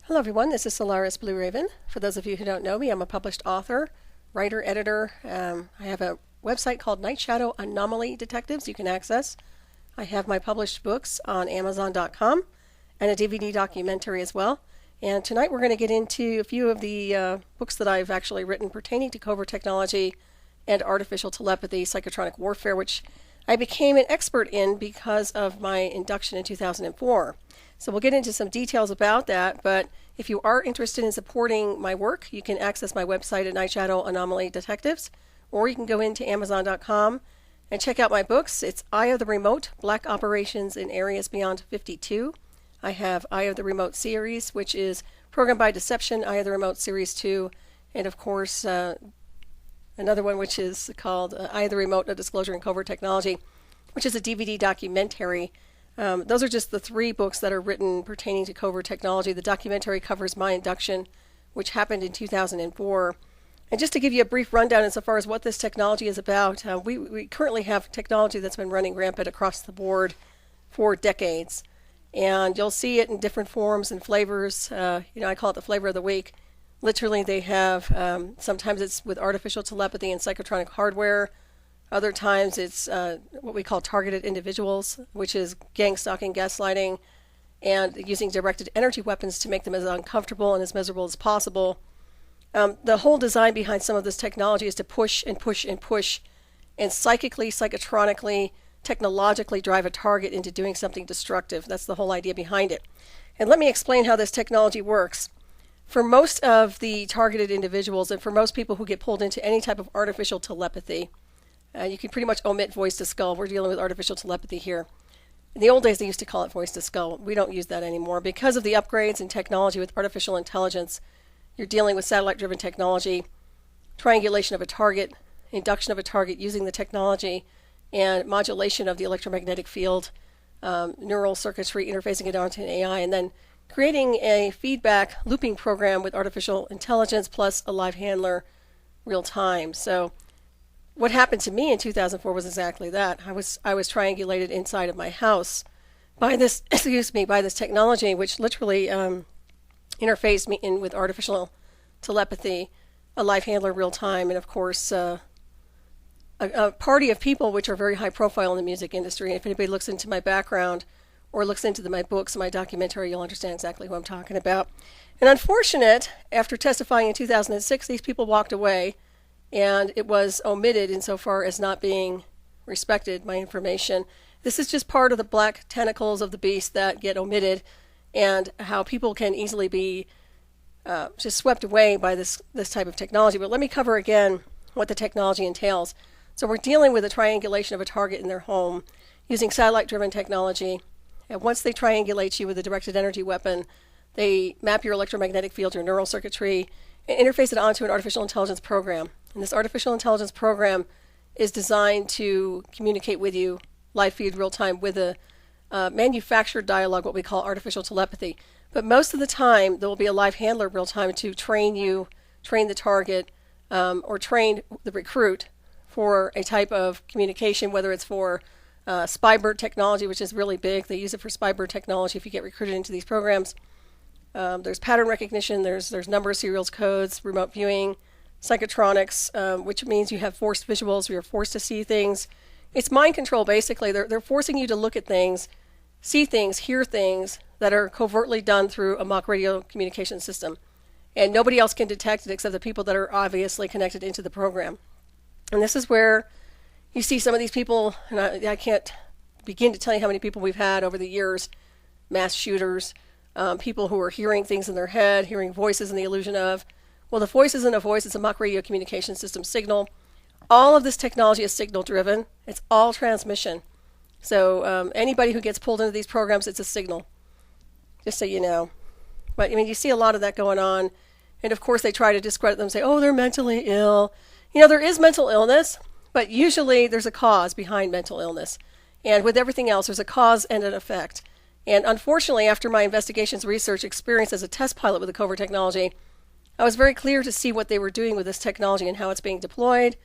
Hello everyone, this is Solaris BlueRaven. For those of you who don't know me, I'm a published author, writer, editor. I have a website called Night Shadow Anomaly Detectives you can access. I have my published books on Amazon.com and a DVD documentary as well. And tonight we're going to get into a few of the books that I've actually written pertaining to covert technology and artificial telepathy, psychotronic warfare, which I became an expert in because of my induction in 2004. So we'll get into some details about that, but if you are interested in supporting my work, you can access my website at Night Shadow Anomaly Detectives, or you can go into Amazon.com and check out my books. It's Eye of the Remote, Black Operations in Areas Beyond 52. I have Eye of the Remote series, which is Program by Deception, Eye of the Remote Series 2, and of course another one which is called Eye of the Remote, A Disclosure in Covert Technology, which is a DVD documentary. Those are just the three books that are written pertaining to covert technology. The documentary covers my induction, which happened in 2004. And just to give you a brief rundown insofar as what this technology is about, we currently have technology that's been running rampant across the board for decades. And you'll see it in different forms and flavors. I call it the flavor of the week. Literally, they have, sometimes it's with artificial telepathy and psychotronic hardware. Other times it's what we call targeted individuals, which is gang stalking, gaslighting, and using directed energy weapons to make them as uncomfortable and as miserable as possible. The whole design behind some of this technology is to push and push and push and psychically, psychotronically, technologically drive a target into doing something destructive. That's the whole idea behind it. And let me explain how this technology works. For most of the targeted individuals and for most people who get pulled into any type of artificial telepathy, you can pretty much omit voice to skull. We're dealing with artificial telepathy here. In the old days, they used to call it voice to skull. We don't use that anymore. Because of the upgrades in technology with artificial intelligence, you're dealing with satellite-driven technology, triangulation of a target, induction of a target using the technology, and modulation of the electromagnetic field, neural circuitry, interfacing it onto an AI, and then creating a feedback looping program with artificial intelligence plus a live handler real time. So what happened to me in 2004 was exactly that. I was triangulated inside of my house by this, by this technology, which literally interfaced me in with artificial telepathy, a live handler real time, and of course a party of people which are very high profile in the music industry. If anybody looks into my background or looks into my books and my documentary, you'll understand exactly who I'm talking about. And unfortunate, after testifying in 2006, these people walked away, and it was omitted insofar as not being respected, my information. This is just part of the black tentacles of the beast that get omitted, and how people can easily be just swept away by this type of technology. But let me cover again what the technology entails. So we're dealing with a triangulation of a target in their home using satellite-driven technology. And once they triangulate you with a directed energy weapon, they map your electromagnetic field, your neural circuitry, and interface it onto an artificial intelligence program. And this artificial intelligence program is designed to communicate with you live feed real time with a manufactured dialogue, what we call artificial telepathy. But most of the time, there will be a live handler real time to train you, train the target, or train the recruit for a type of communication, whether it's for spy bird technology, which is really big. They use it for spy bird technology if you get recruited into these programs. There's pattern recognition, there's number serials codes, remote viewing, psychotronics, which means you have forced visuals, you're forced to see things. It's mind control, basically. They're forcing you to look at things, see things, hear things that are covertly done through a mock radio communication system. And nobody else can detect it except the people that are obviously connected into the program. And this is where you see some of these people, and I can't begin to tell you how many people we've had over the years, mass shooters, people who are hearing things in their head, hearing voices in the illusion of. Well, the voice isn't a voice, it's a mock radio communication system signal. All of this technology is signal driven. It's all transmission. So anybody who gets pulled into these programs, it's a signal, just so you know. But I mean, you see a lot of that going on. And of course, they try to discredit them, say, oh, they're mentally ill. You know, there is mental illness, but usually there's a cause behind mental illness. And with everything else, there's a cause and an effect. And unfortunately, after my investigations, research, experience as a test pilot with the covert technology, I was very clear to see what they were doing with this technology and how it's being deployed,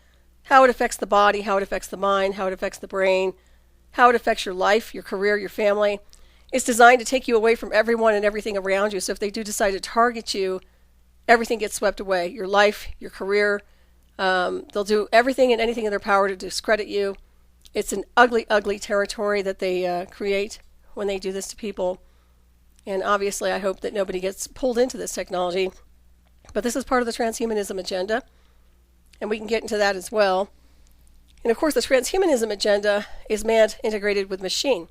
how it affects the body, how it affects the mind, how it affects the brain, how it affects your life, your career, your family. It's designed to take you away from everyone and everything around you. So if they do decide to target you, everything gets swept away. Your life, your career. They'll do everything and anything in their power to discredit you. It's an ugly, ugly territory that they create when they do this to people. And obviously, I hope that nobody gets pulled into this technology. But this is part of the transhumanism agenda. And we can get into that as well. And of course, the transhumanism agenda is man integrated with machine.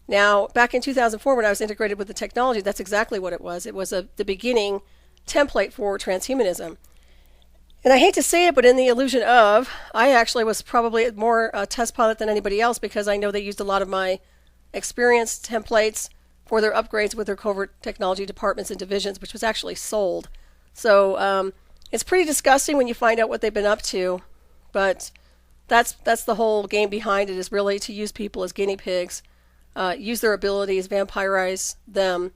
Now, back in 2004, when I was integrated with the technology, that's exactly what it was. It was the beginning template for transhumanism. And I hate to say it, but in the illusion of, I actually was probably more a test pilot than anybody else, because I know they used a lot of my experience templates for their upgrades with their covert technology departments and divisions, which was actually sold. So it's pretty disgusting when you find out what they've been up to, but that's the whole game behind it, is really to use people as guinea pigs, use their abilities, vampirize them,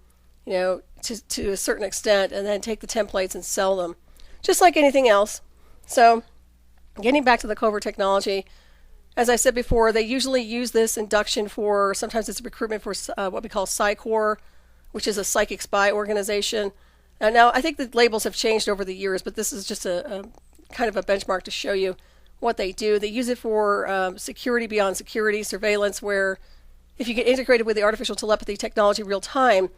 to a certain extent, and then take the templates and sell them, just like anything else. So getting back to the covert technology, as I said before, they usually use this induction for, sometimes it's recruitment for what we call PsyCorps, which is a psychic spy organization. And now I think the labels have changed over the years, but this is just a kind of a benchmark to show you what they do. They use it for security beyond security, surveillance, where if you get integrated with the artificial telepathy technology real time,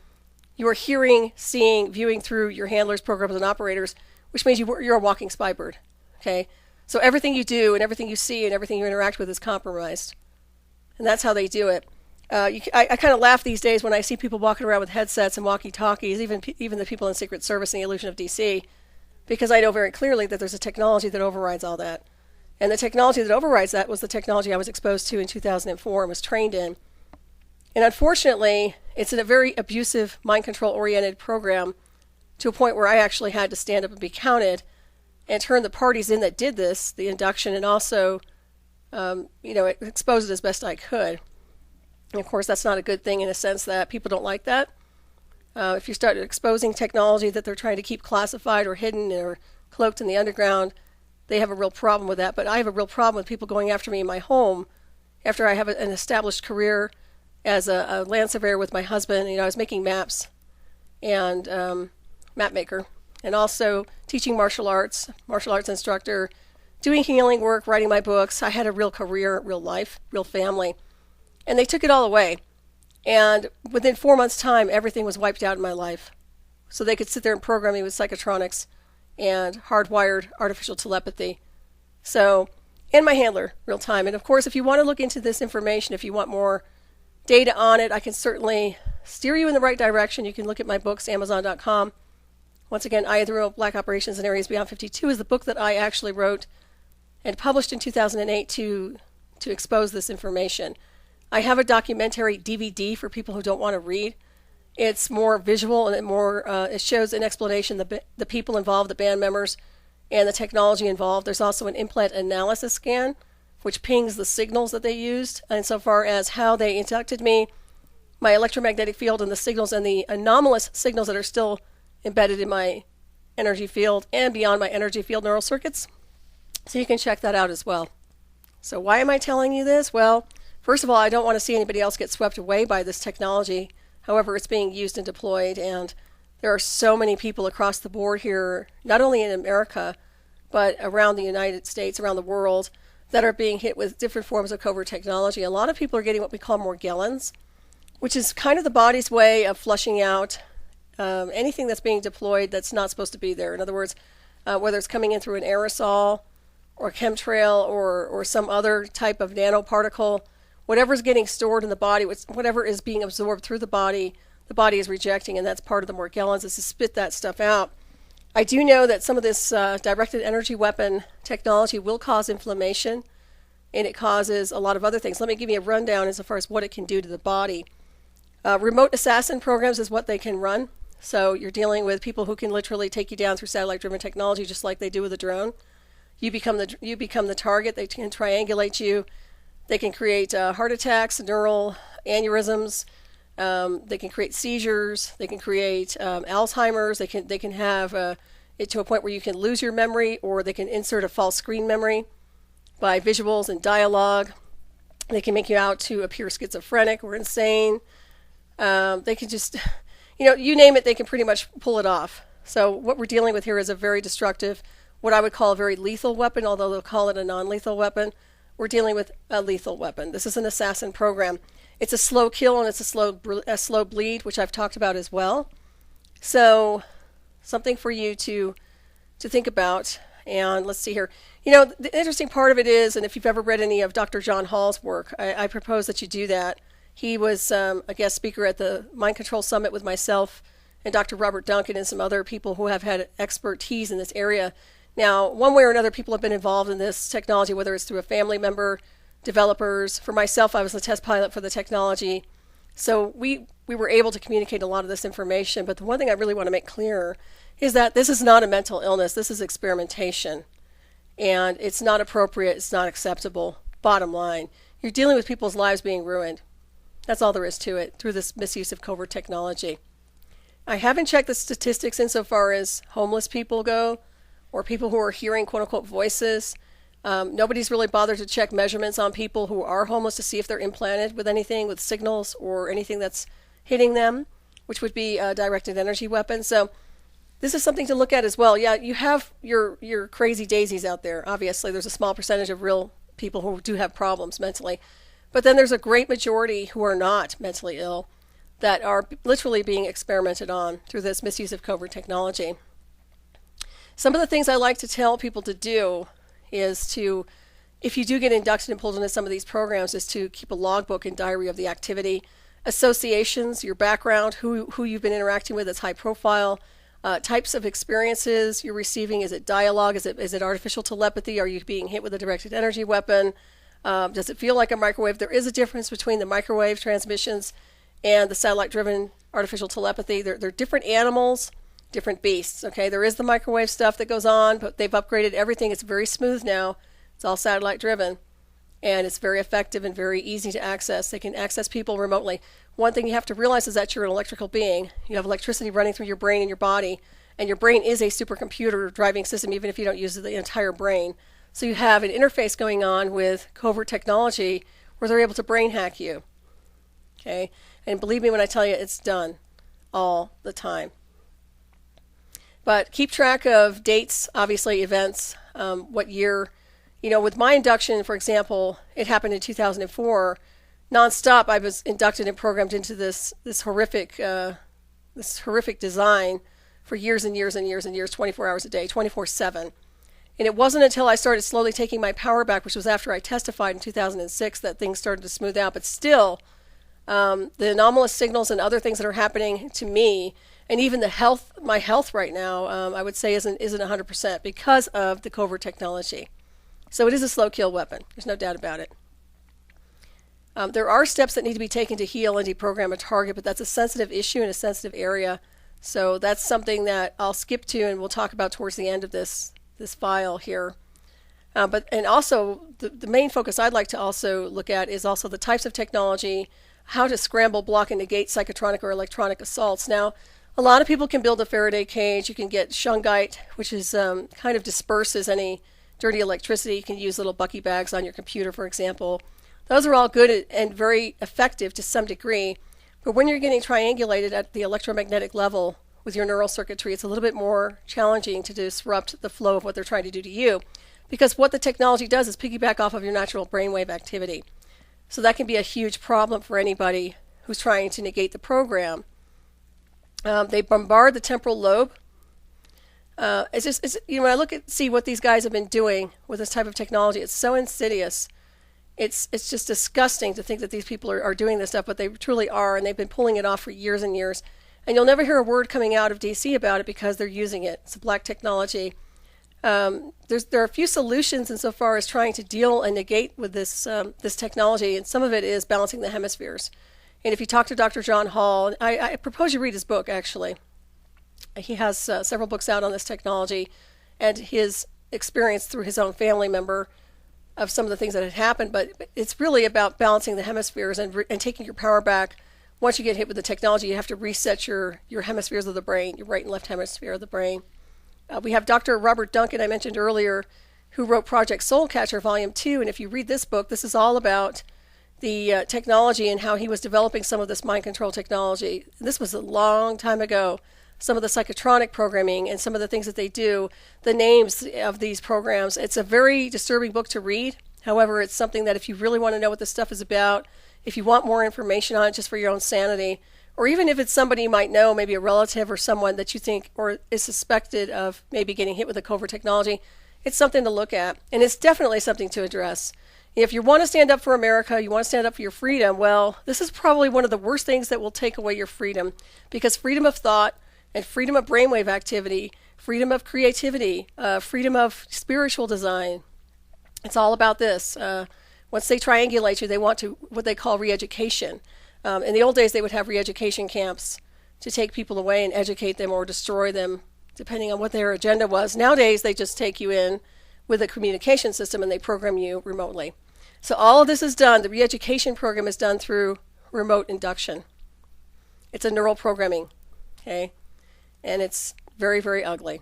you are hearing, seeing, viewing through your handlers, programs, and operators, which means you're a walking spy bird. Okay? So everything you do and everything you see and everything you interact with is compromised. And that's how they do it. I kind of laugh these days when I see people walking around with headsets and walkie-talkies, even the people in Secret Service and the Illusion of DC, because I know very clearly that there's a technology that overrides all that. And the technology that overrides that was the technology I was exposed to in 2004 and was trained in. And unfortunately, it's in a very abusive, mind control-oriented program, to a point where I actually had to stand up and be counted and turn the parties in that did this, the induction, and also expose it as best I could. And of course, that's not a good thing, in a sense that people don't like that. If you start exposing technology that they're trying to keep classified or hidden or cloaked in the underground, they have a real problem with that. But I have a real problem with people going after me in my home after I have an established career as a land surveyor with my husband. I was making maps and map maker, and also teaching martial arts instructor, doing healing work, writing my books. I had a real career, real life, real family. And they took it all away. And within 4 months' time, everything was wiped out in my life. So they could sit there and program me with psychotronics and hardwired artificial telepathy. So, and my handler, real time. And of course, if you want to look into this information, if you want more data on it, I can certainly steer you in the right direction. You can look at my books, Amazon.com. Once again, I, the Real Black Operations in Areas Beyond 52 is the book that I actually wrote and published in 2008 to expose this information. I have a documentary DVD for people who don't want to read. It's more visual, and it shows an explanation of the people involved, the band members, and the technology involved. There's also an implant analysis scan, which pings the signals that they used, insofar as how they inducted me, my electromagnetic field, and the signals and the anomalous signals that are still embedded in my energy field and beyond my energy field neural circuits. So you can check that out as well. So why am I telling you this? Well, first of all, I don't want to see anybody else get swept away by this technology. However, it's being used and deployed, and there are so many people across the board here, not only in America, but around the United States, around the world, that are being hit with different forms of covert technology. A lot of people are getting what we call Morgellons, which is kind of the body's way of flushing out anything that's being deployed that's not supposed to be there. In other words, whether it's coming in through an aerosol or chemtrail or some other type of nanoparticle, whatever's getting stored in the body, whatever is being absorbed through the body is rejecting, and that's part of the Morgellons, is to spit that stuff out. I do know that some of this directed energy weapon technology will cause inflammation, and it causes a lot of other things. Let me give you a rundown as far as what it can do to the body. Remote assassin programs is what they can run. So you're dealing with people who can literally take you down through satellite-driven technology, just like they do with a drone. You become the target. They can triangulate you. They can create heart attacks, neural aneurysms. They can create seizures. They can create Alzheimer's. They can have it to a point where you can lose your memory, or they can insert a false screen memory by visuals and dialogue. They can make you out to appear schizophrenic or insane. They can just, you name it, they can pretty much pull it off. So what we're dealing with here is a very destructive, what I would call a very lethal weapon, although they'll call it a non-lethal weapon. We're dealing with a lethal weapon. This is an assassin program. It's a slow kill and it's a slow bleed, which I've talked about as well. So something for you to think about. And let's see here. The interesting part of it is, and if you've ever read any of Dr. John Hall's work, I propose that you do that. He was a guest speaker at the Mind Control Summit with myself and Dr. Robert Duncan and some other people who have had expertise in this area. Now, one way or another, people have been involved in this technology, whether it's through a family member, developers. For myself, I was the test pilot for the technology. So we were able to communicate a lot of this information. But the one thing I really want to make clear is that this is not a mental illness. This is experimentation. And it's not appropriate. It's not acceptable. Bottom line, you're dealing with people's lives being ruined. That's all there is to it through this misuse of covert technology. I haven't checked the statistics insofar as homeless people go or people who are hearing quote-unquote voices. Nobody's really bothered to check measurements on people who are homeless to see if they're implanted with anything, with signals or anything that's hitting them, which would be a directed energy weapon. So this is something to look at as well. Yeah, you have your crazy daisies out there. Obviously, there's a small percentage of real people who do have problems mentally. But then there's a great majority who are not mentally ill that are literally being experimented on through this misuse of covert technology. Some of the things I like to tell people to do is to, if you do get inducted and pulled into some of these programs, is to keep a logbook and diary of the activity, associations, your background, who you've been interacting with that's high profile, types of experiences you're receiving. Is it dialogue? Is it artificial telepathy? Are you being hit with a directed energy weapon? Does it feel like a microwave? There is a difference between the microwave transmissions and the satellite-driven artificial telepathy. They're different animals, different beasts. Okay, there is the microwave stuff that goes on, but they've upgraded everything. It's very smooth now. It's all satellite-driven, and it's very effective and very easy to access. They can access people remotely. One thing you have to realize is that you're an electrical being. You have electricity running through your brain and your body, and your brain is a supercomputer driving system, even if you don't use the entire brain. So you have an interface going on with covert technology where they're able to brain hack you. Okay? And believe me when I tell you, it's done all the time. But keep track of dates, obviously events, what year. With my induction, for example, it happened in 2004. Nonstop, I was inducted and programmed into this horrific design for years and years and years and years, 24 hours a day, 24/7. And it wasn't until I started slowly taking my power back, which was after I testified in 2006, that things started to smooth out. But still, the anomalous signals and other things that are happening to me, and even my health right now, I would say isn't 100% because of the covert technology. So it is a slow kill weapon. There's no doubt about it. There are steps that need to be taken to heal and deprogram a target, but that's a sensitive issue in a sensitive area. So that's something that I'll skip to and we'll talk about towards the end of this file here. And also the main focus I'd like to also look at is also the types of technology, how to scramble, block, and negate psychotronic or electronic assaults. Now, a lot of people can build a Faraday cage. You can get shungite, which is kind of disperses any dirty electricity. You can use little bucky bags on your computer, for example. Those are all good and very effective to some degree. But when you're getting triangulated at the electromagnetic level with your neural circuitry, it's a little bit more challenging to disrupt the flow of what they're trying to do to you. Because what the technology does is piggyback off of your natural brainwave activity. So that can be a huge problem for anybody who's trying to negate the program. They bombard the temporal lobe. When I see what these guys have been doing with this type of technology, it's so insidious. It's just disgusting to think that these people are doing this stuff, but they truly are, and they've been pulling it off for years and years. And you'll never hear a word coming out of DC about it because they're using it. It's a black technology. There are a few solutions insofar as trying to deal and negate with this technology, and some of it is balancing the hemispheres. And if you talk to Dr. John Hall, I propose you read his book, actually. He has several books out on this technology and his experience through his own family member of some of the things that had happened. But it's really about balancing the hemispheres and taking your power back. Once you get hit with the technology, you have to reset your hemispheres of the brain, your right and left hemisphere of the brain. We have Dr. Robert Duncan, I mentioned earlier, who wrote Project Soul Catcher Volume 2. And if you read this book, this is all about the technology and how he was developing some of this mind control technology. This was a long time ago. Some of the psychotronic programming and some of the things that they do, the names of these programs. It's a very disturbing book to read. However, it's something that if you really want to know what this stuff is about, if you want more information on it just for your own sanity, or even if it's somebody you might know, maybe a relative or someone that you think or is suspected of maybe getting hit with a covert technology, it's something to look at. And it's definitely something to address. If you want to stand up for America, you want to stand up for your freedom, well, this is probably one of the worst things that will take away your freedom, because freedom of thought and freedom of brainwave activity, freedom of creativity, freedom of spiritual design, it's all about this. Once they triangulate you, they want to what they call re-education. In the old days, they would have re-education camps to take people away and educate them or destroy them, depending on what their agenda was. Nowadays, they just take you in with a communication system and they program you remotely. So all of this is done, the re-education program is done through remote induction. It's a neural programming, okay? And it's very, very ugly.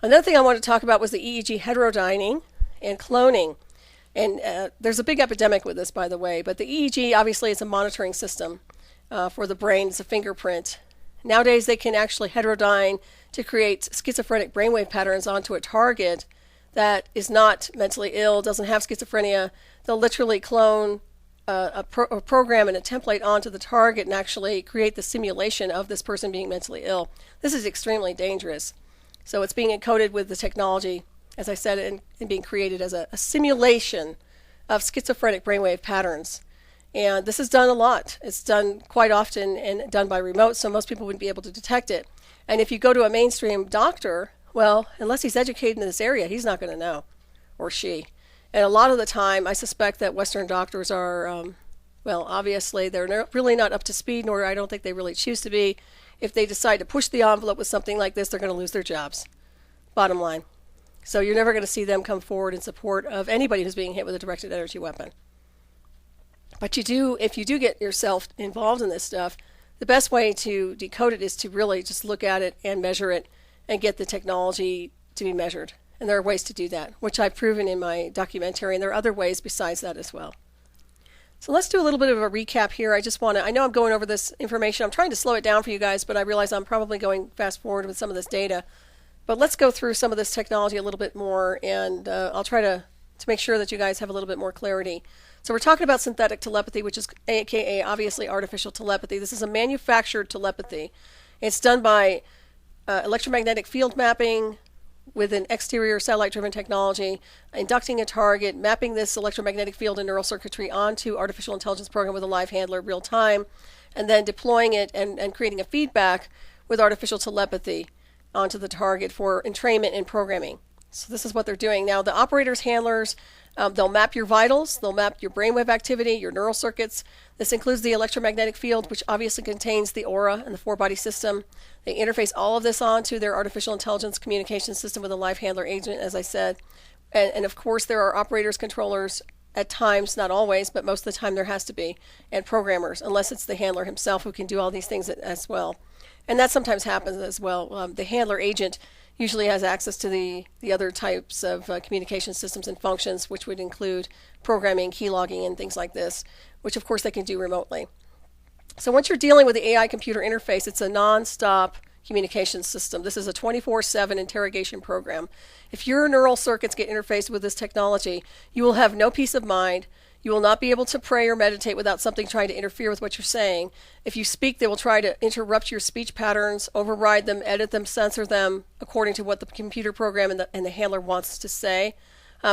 Another thing I wanted to talk about was the EEG heterodyning and cloning. And there's a big epidemic with this, by the way, but the EEG obviously is a monitoring system for the brain. It's a fingerprint. Nowadays, they can actually heterodyne to create schizophrenic brainwave patterns onto a target that is not mentally ill, doesn't have schizophrenia. They'll literally clone a program and a template onto the target and actually create the simulation of this person being mentally ill. This is extremely dangerous. So it's being encoded with the technology, as I said, and being created as a simulation of schizophrenic brainwave patterns. And this is done a lot. It's done quite often and done by remote, so most people wouldn't be able to detect it. And if you go to a mainstream doctor, well, unless he's educated in this area, he's not going to know, or she. And a lot of the time, I suspect that Western doctors are, well, obviously, they're really not up to speed, nor I don't think they really choose to be. If they decide to push the envelope with something like this, they're going to lose their jobs. Bottom line. So you're never going to see them come forward in support of anybody who's being hit with a directed energy weapon. But you do, if you do get yourself involved in this stuff, the best way to decode it is to really just look at it and measure it and get the technology to be measured. And there are ways to do that, which I've proven in my documentary, and there are other ways besides that as well. So let's do a little bit of a recap here. I know I'm going over this information. I'm trying to slow it down for you guys, but I realize I'm probably going fast forward with some of this data. But let's go through some of this technology a little bit more, and I'll try to make sure that you guys have a little bit more clarity. So we're talking about synthetic telepathy, which is AKA obviously artificial telepathy. This is a manufactured telepathy. It's done by electromagnetic field mapping with an exterior satellite-driven technology, inducting a target, mapping this electromagnetic field and neural circuitry onto artificial intelligence program with a live handler real time, and then deploying it and creating a feedback with artificial telepathy onto the target for entrainment and programming. So this is what they're doing. Now, the operators, handlers, they'll map your vitals, they'll map your brainwave activity, your neural circuits. This includes the electromagnetic field, which obviously contains the aura and the four-body system. They interface all of this onto their artificial intelligence communication system with a live handler agent, as I said. And of course, there are operators, controllers, at times, not always, but most of the time there has to be, and programmers, unless it's the handler himself who can do all these things as well. And that sometimes happens as well. The handler agent usually has access to the other types of communication systems and functions, which would include programming, key logging, and things like this, which of course they can do remotely. So once you're dealing with the AI computer interface, it's a non-stop communication system. This is a 24/7 interrogation program. If your neural circuits get interfaced with this technology, you will have no peace of mind. You will not be able to pray or meditate without something trying to interfere with what you're saying. If you speak, they will try to interrupt your speech patterns, override them, edit them, censor them according to what the computer program and the handler wants to say.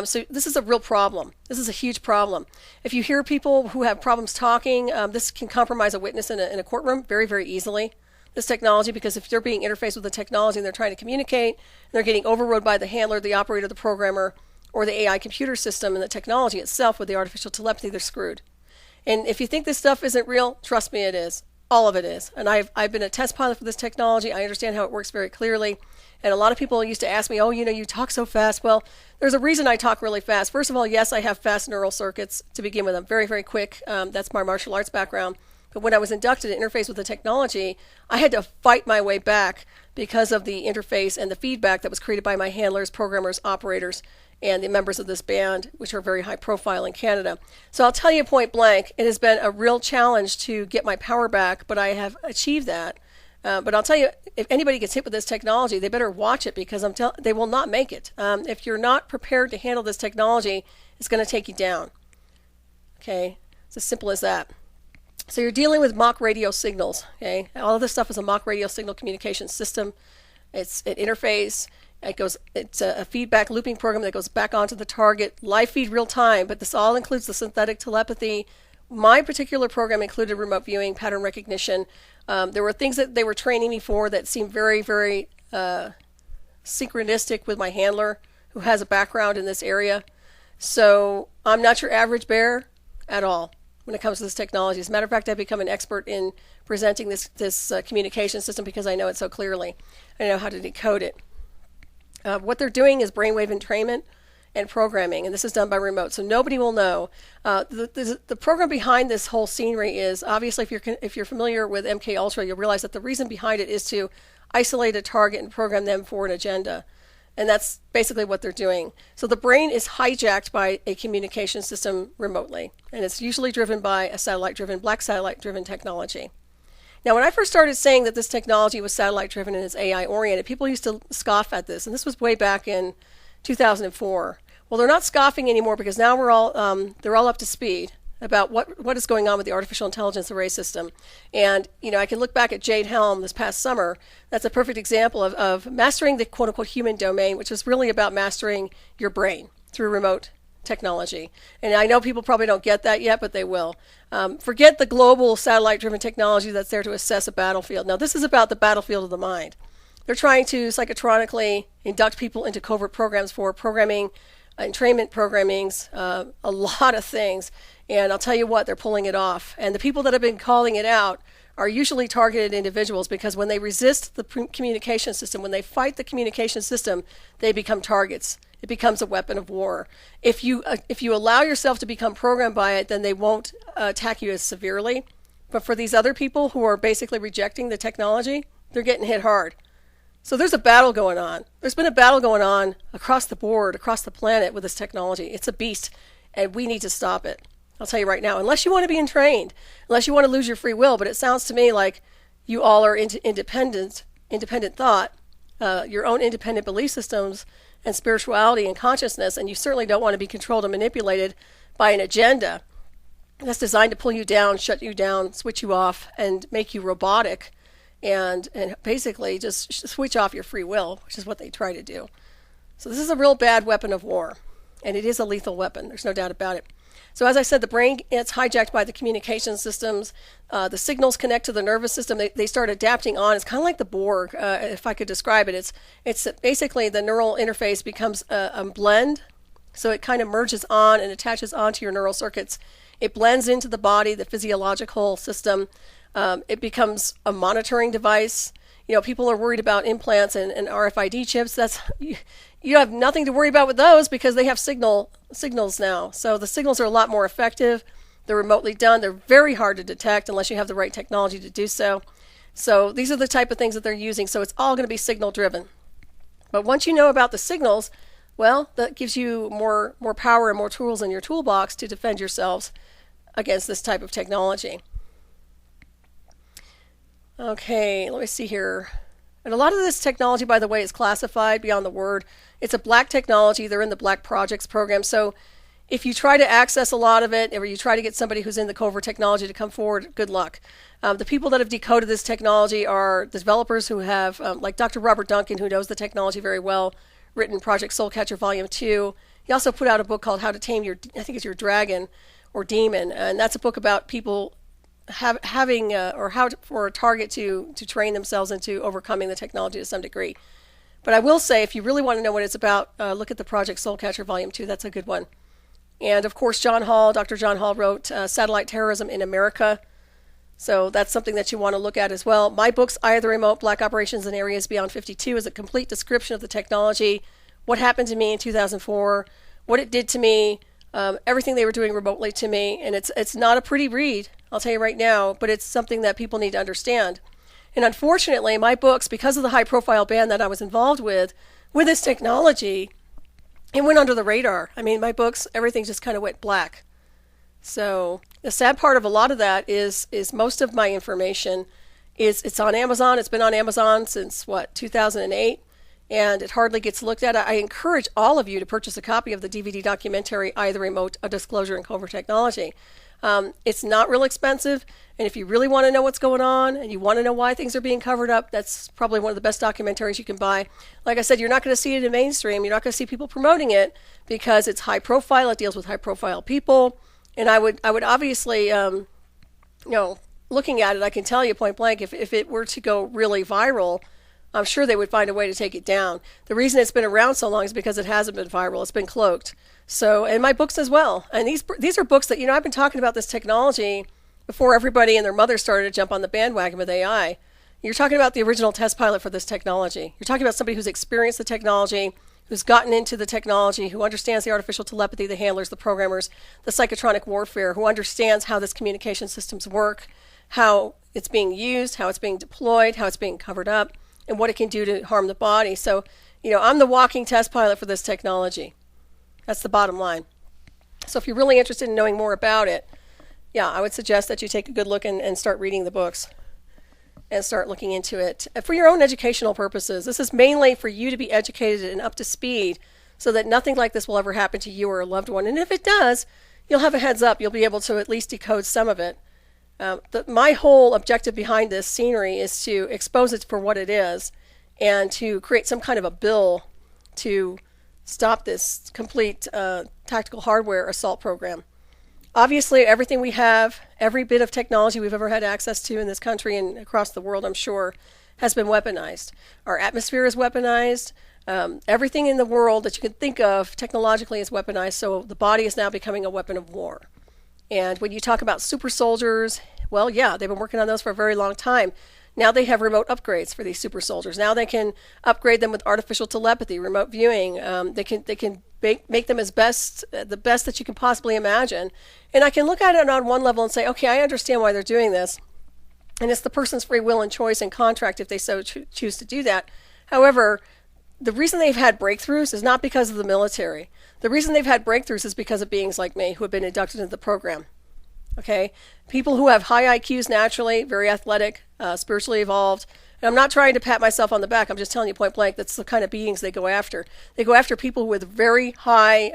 So this is a real problem. This is a huge problem. If you hear people who have problems talking, this can compromise a witness in a courtroom very, very easily. This technology, because if they're being interfaced with the technology and they're trying to communicate, and they're getting overrode by the handler, the operator, the programmer, or the AI computer system and the technology itself with the artificial telepathy, they're screwed. And if you think this stuff isn't real, trust me, it is. All of it is. And I've been a test pilot for this technology. I understand how it works very clearly. And a lot of people used to ask me, oh, you talk so fast. Well, there's a reason I talk really fast. First of all, yes, I have fast neural circuits to begin with. I'm very, very quick. That's my martial arts background. But when I was inducted and interfaced with the technology, I had to fight my way back because of the interface and the feedback that was created by my handlers, programmers, operators, and the members of this band, which are very high profile in Canada. So I'll tell you point blank, it has been a real challenge to get my power back, but I have achieved that. But I'll tell you, if anybody gets hit with this technology, they better watch it, because they will not make it. If you're not prepared to handle this technology, it's going to take you down. Okay, it's as simple as that. So you're dealing with mock radio signals. Okay, all of this stuff is a mock radio signal communication system. It's an interface. It's a feedback looping program that goes back onto the target, live feed real time, but this all includes the synthetic telepathy. My particular program included remote viewing, pattern recognition. There were things that they were training me for that seemed very, very synchronistic with my handler, who has a background in this area. So I'm not your average bear at all when it comes to this technology. As a matter of fact, I've become an expert in presenting this communication system because I know it so clearly. I know how to decode it. What they're doing is brainwave entrainment and programming, and this is done by remote, so nobody will know. The program behind this whole scenery is, obviously, if you're familiar with MK Ultra, you'll realize that the reason behind it is to isolate a target and program them for an agenda. And that's basically what they're doing. So the brain is hijacked by a communication system remotely, and it's usually driven by a black satellite-driven technology. Now, when I first started saying that this technology was satellite-driven and is AI-oriented, people used to scoff at this, and this was way back in 2004. Well, they're not scoffing anymore, because now they're all up to speed about what is going on with the artificial intelligence array system. And, I can look back at Jade Helm this past summer. That's a perfect example of mastering the quote-unquote human domain, which is really about mastering your brain through remote technology. And I know people probably don't get that yet, but they will. Forget the global satellite-driven technology that's there to assess a battlefield. Now, this is about the battlefield of the mind. They're trying to psychotronically induct people into covert programs for programming, entrainment programmings, a lot of things. And I'll tell you what, they're pulling it off. And the people that have been calling it out are usually targeted individuals, because when they resist the communication system, when they fight the communication system, they become targets. It becomes a weapon of war. If you allow yourself to become programmed by it, then they won't attack you as severely. But for these other people who are basically rejecting the technology, they're getting hit hard. So there's a battle going on. There's been a battle going on across the board, across the planet with this technology. It's a beast, and we need to stop it. I'll tell you right now, unless you want to be entrained, unless you want to lose your free will, but it sounds to me like you all are into independent thought, your own independent belief systems and spirituality and consciousness, and you certainly don't want to be controlled and manipulated by an agenda that's designed to pull you down, shut you down, switch you off, and make you robotic, and basically just switch off your free will, which is what they try to do. So this is a real bad weapon of war, and it is a lethal weapon. There's no doubt about it. So as I said, the brain gets hijacked by the communication systems. The signals connect to the nervous system. They start adapting on. It's kind of like the Borg, if I could describe it. It's basically the neural interface becomes a blend. So it kind of merges on and attaches onto your neural circuits. It blends into the body, the physiological system. It becomes a monitoring device. People are worried about implants and RFID chips. You have nothing to worry about with those, because they have signals now. So the signals are a lot more effective. They're remotely done. They're very hard to detect unless you have the right technology to do so. So these are the type of things that they're using. So it's all going to be signal driven. But once you know about the signals, well, that gives you more power and more tools in your toolbox to defend yourselves against this type of technology. Okay, let me see here. And a lot of this technology, by the way, is classified beyond the word. It's a black technology. They're in the black projects program. So if you try to access a lot of it, or you try to get somebody who's in the covert technology to come forward, good luck. The people that have decoded this technology are the developers who have, like Dr. Robert Duncan, who knows the technology very well, written Project Soulcatcher Volume 2. He also put out a book called How to Tame your Dragon or Demon. And that's a book about people having for a target to train themselves into overcoming the technology to some degree. But I will say, if you really want to know what it's about, look at the Project Soulcatcher Volume 2. That's a good one. And of course, Dr. John Hall wrote Satellite Terrorism in America. So that's something that you want to look at as well. My books, Eye of the Remote, Black Operations in Areas Beyond 52, is a complete description of the technology, what happened to me in 2004, what it did to me, everything they were doing remotely to me. And it's not a pretty read, I'll tell you right now, but it's something that people need to understand. And unfortunately, my books, because of the high-profile band that I was involved with this technology, it went under the radar. I mean, my books, everything just kind of went black. So the sad part of a lot of that is most of my information it's on Amazon. It's been on Amazon since, 2008, and it hardly gets looked at. I encourage all of you to purchase a copy of the DVD documentary, Eye the Remote, A Disclosure in Covert Technology. It's not real expensive, and if you really want to know what's going on and you want to know why things are being covered up, that's probably one of the best documentaries you can buy. Like I said, you're not going to see it in mainstream. You're not going to see people promoting it because it's high profile. It deals with high profile people, and I would obviously, looking at it, I can tell you point blank, if it were to go really viral, I'm sure they would find a way to take it down. The reason it's been around so long is because it hasn't been viral. It's been cloaked. So, and my books as well. And these are books that, I've been talking about this technology before everybody and their mother started to jump on the bandwagon with AI. You're talking about the original test pilot for this technology. You're talking about somebody who's experienced the technology, who's gotten into the technology, who understands the artificial telepathy, the handlers, the programmers, the psychotronic warfare, who understands how this communication systems work, how it's being used, how it's being deployed, how it's being covered up, and what it can do to harm the body. So, I'm the walking test pilot for this technology. That's the bottom line. So if you're really interested in knowing more about it, I would suggest that you take a good look and start reading the books and start looking into it for your own educational purposes. This is mainly for you to be educated and up to speed so that nothing like this will ever happen to you or a loved one. And if it does, you'll have a heads up. You'll be able to at least decode some of it. My whole objective behind this scenery is to expose it for what it is and to create some kind of a bill to stop this complete tactical hardware assault program. Obviously, everything we have, every bit of technology we've ever had access to in this country and across the world, I'm sure, has been weaponized. Our atmosphere is weaponized. Everything in the world that you can think of technologically is weaponized, so the body is now becoming a weapon of war. And when you talk about super soldiers, well, yeah, they've been working on those for a very long time. Now they have remote upgrades for these super soldiers. Now they can upgrade them with artificial telepathy, remote viewing. They can make them the best that you can possibly imagine. And I can look at it on one level and say, okay, I understand why they're doing this. And it's the person's free will and choice and contract if they so choose to do that. However, the reason they've had breakthroughs is not because of the military. The reason they've had breakthroughs is because of beings like me who have been inducted into the program. Okay? People who have high IQs naturally, very athletic, spiritually evolved. And I'm not trying to pat myself on the back. I'm just telling you point blank, that's the kind of beings they go after. They go after people with very high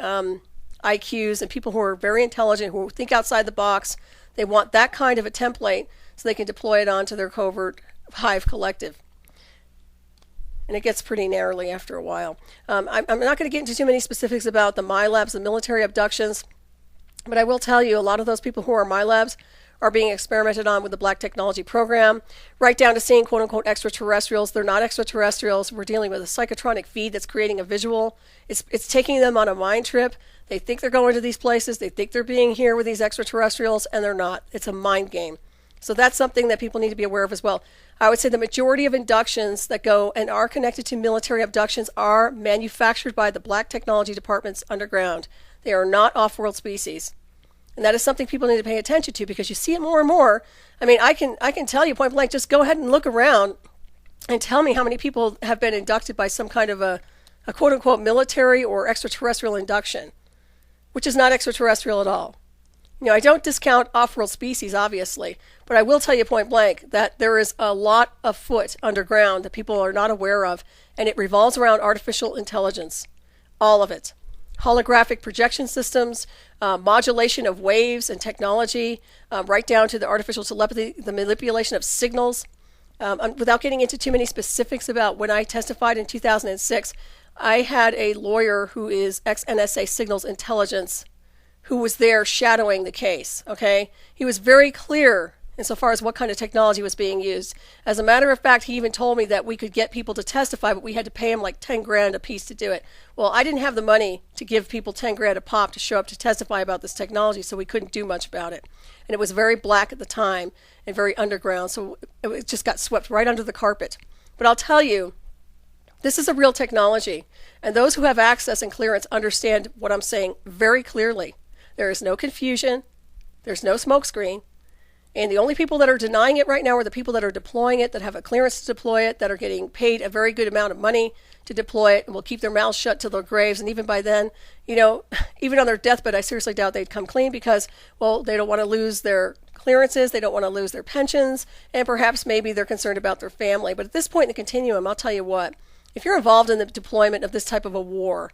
IQs and people who are very intelligent, who think outside the box. They want that kind of a template so they can deploy it onto their covert hive collective. And it gets pretty narrowly after a while. I'm not going to get into too many specifics about the MyLabs, the military abductions, but I will tell you a lot of those people who are MyLabs are being experimented on with the Black Technology program, right down to seeing quote-unquote extraterrestrials. They're not extraterrestrials. We're dealing with a psychotronic feed that's creating a visual. It's taking them on a mind trip. They think they're going to these places. They think they're being here with these extraterrestrials, and they're not. It's a mind game. So that's something that people need to be aware of as well. I would say the majority of inductions that go and are connected to military abductions are manufactured by the Black Technology departments underground. They are not off-world species. And that is something people need to pay attention to because you see it more and more. I mean, I can tell you point blank, just go ahead and look around and tell me how many people have been inducted by some kind of a quote-unquote military or extraterrestrial induction, which is not extraterrestrial at all. I don't discount off-world species, obviously, but I will tell you point blank that there is a lot afoot underground that people are not aware of, and it revolves around artificial intelligence, all of it. Holographic projection systems, modulation of waves and technology, right down to the artificial telepathy, the manipulation of signals. Without getting into too many specifics about when I testified in 2006, I had a lawyer who is ex-NSA Signals Intelligence who was there shadowing the case, okay? He was very clear insofar as what kind of technology was being used. As a matter of fact, he even told me that we could get people to testify, but we had to pay him like 10 grand a piece to do it. Well, I didn't have the money to give people 10 grand a pop to show up to testify about this technology, so we couldn't do much about it. And it was very black at the time and very underground, so it just got swept right under the carpet. But I'll tell you, this is a real technology, and those who have access and clearance understand what I'm saying very clearly. There is no confusion. There's no smokescreen. And the only people that are denying it right now are the people that are deploying it, that have a clearance to deploy it, that are getting paid a very good amount of money to deploy it, and will keep their mouths shut till their graves. And even by then, even on their deathbed, I seriously doubt they'd come clean because, well, they don't want to lose their clearances, they don't want to lose their pensions, and perhaps maybe they're concerned about their family. But at this point in the continuum, I'll tell you what, if you're involved in the deployment of this type of a war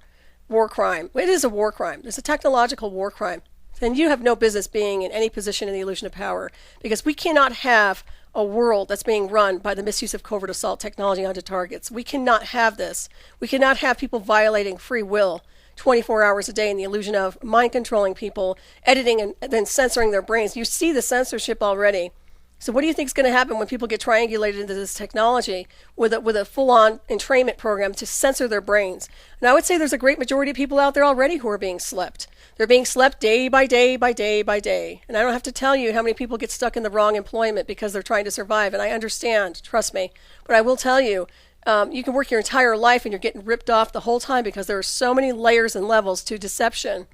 crime, it is a war crime. It's a technological war crime. Then you have no business being in any position in the illusion of power, because we cannot have a world that's being run by the misuse of covert assault technology onto targets. We cannot have this. We cannot have people violating free will 24 hours a day in the illusion of mind controlling people, editing and then censoring their brains. You see the censorship already. So what do you think is going to happen when people get triangulated into this technology with a full-on entrainment program to censor their brains? And I would say there's a great majority of people out there already who are being slept. They're being slept day by day by day by day. And I don't have to tell you how many people get stuck in the wrong employment because they're trying to survive. And I understand, trust me. But I will tell you, you can work your entire life and you're getting ripped off the whole time because there are so many layers and levels to deception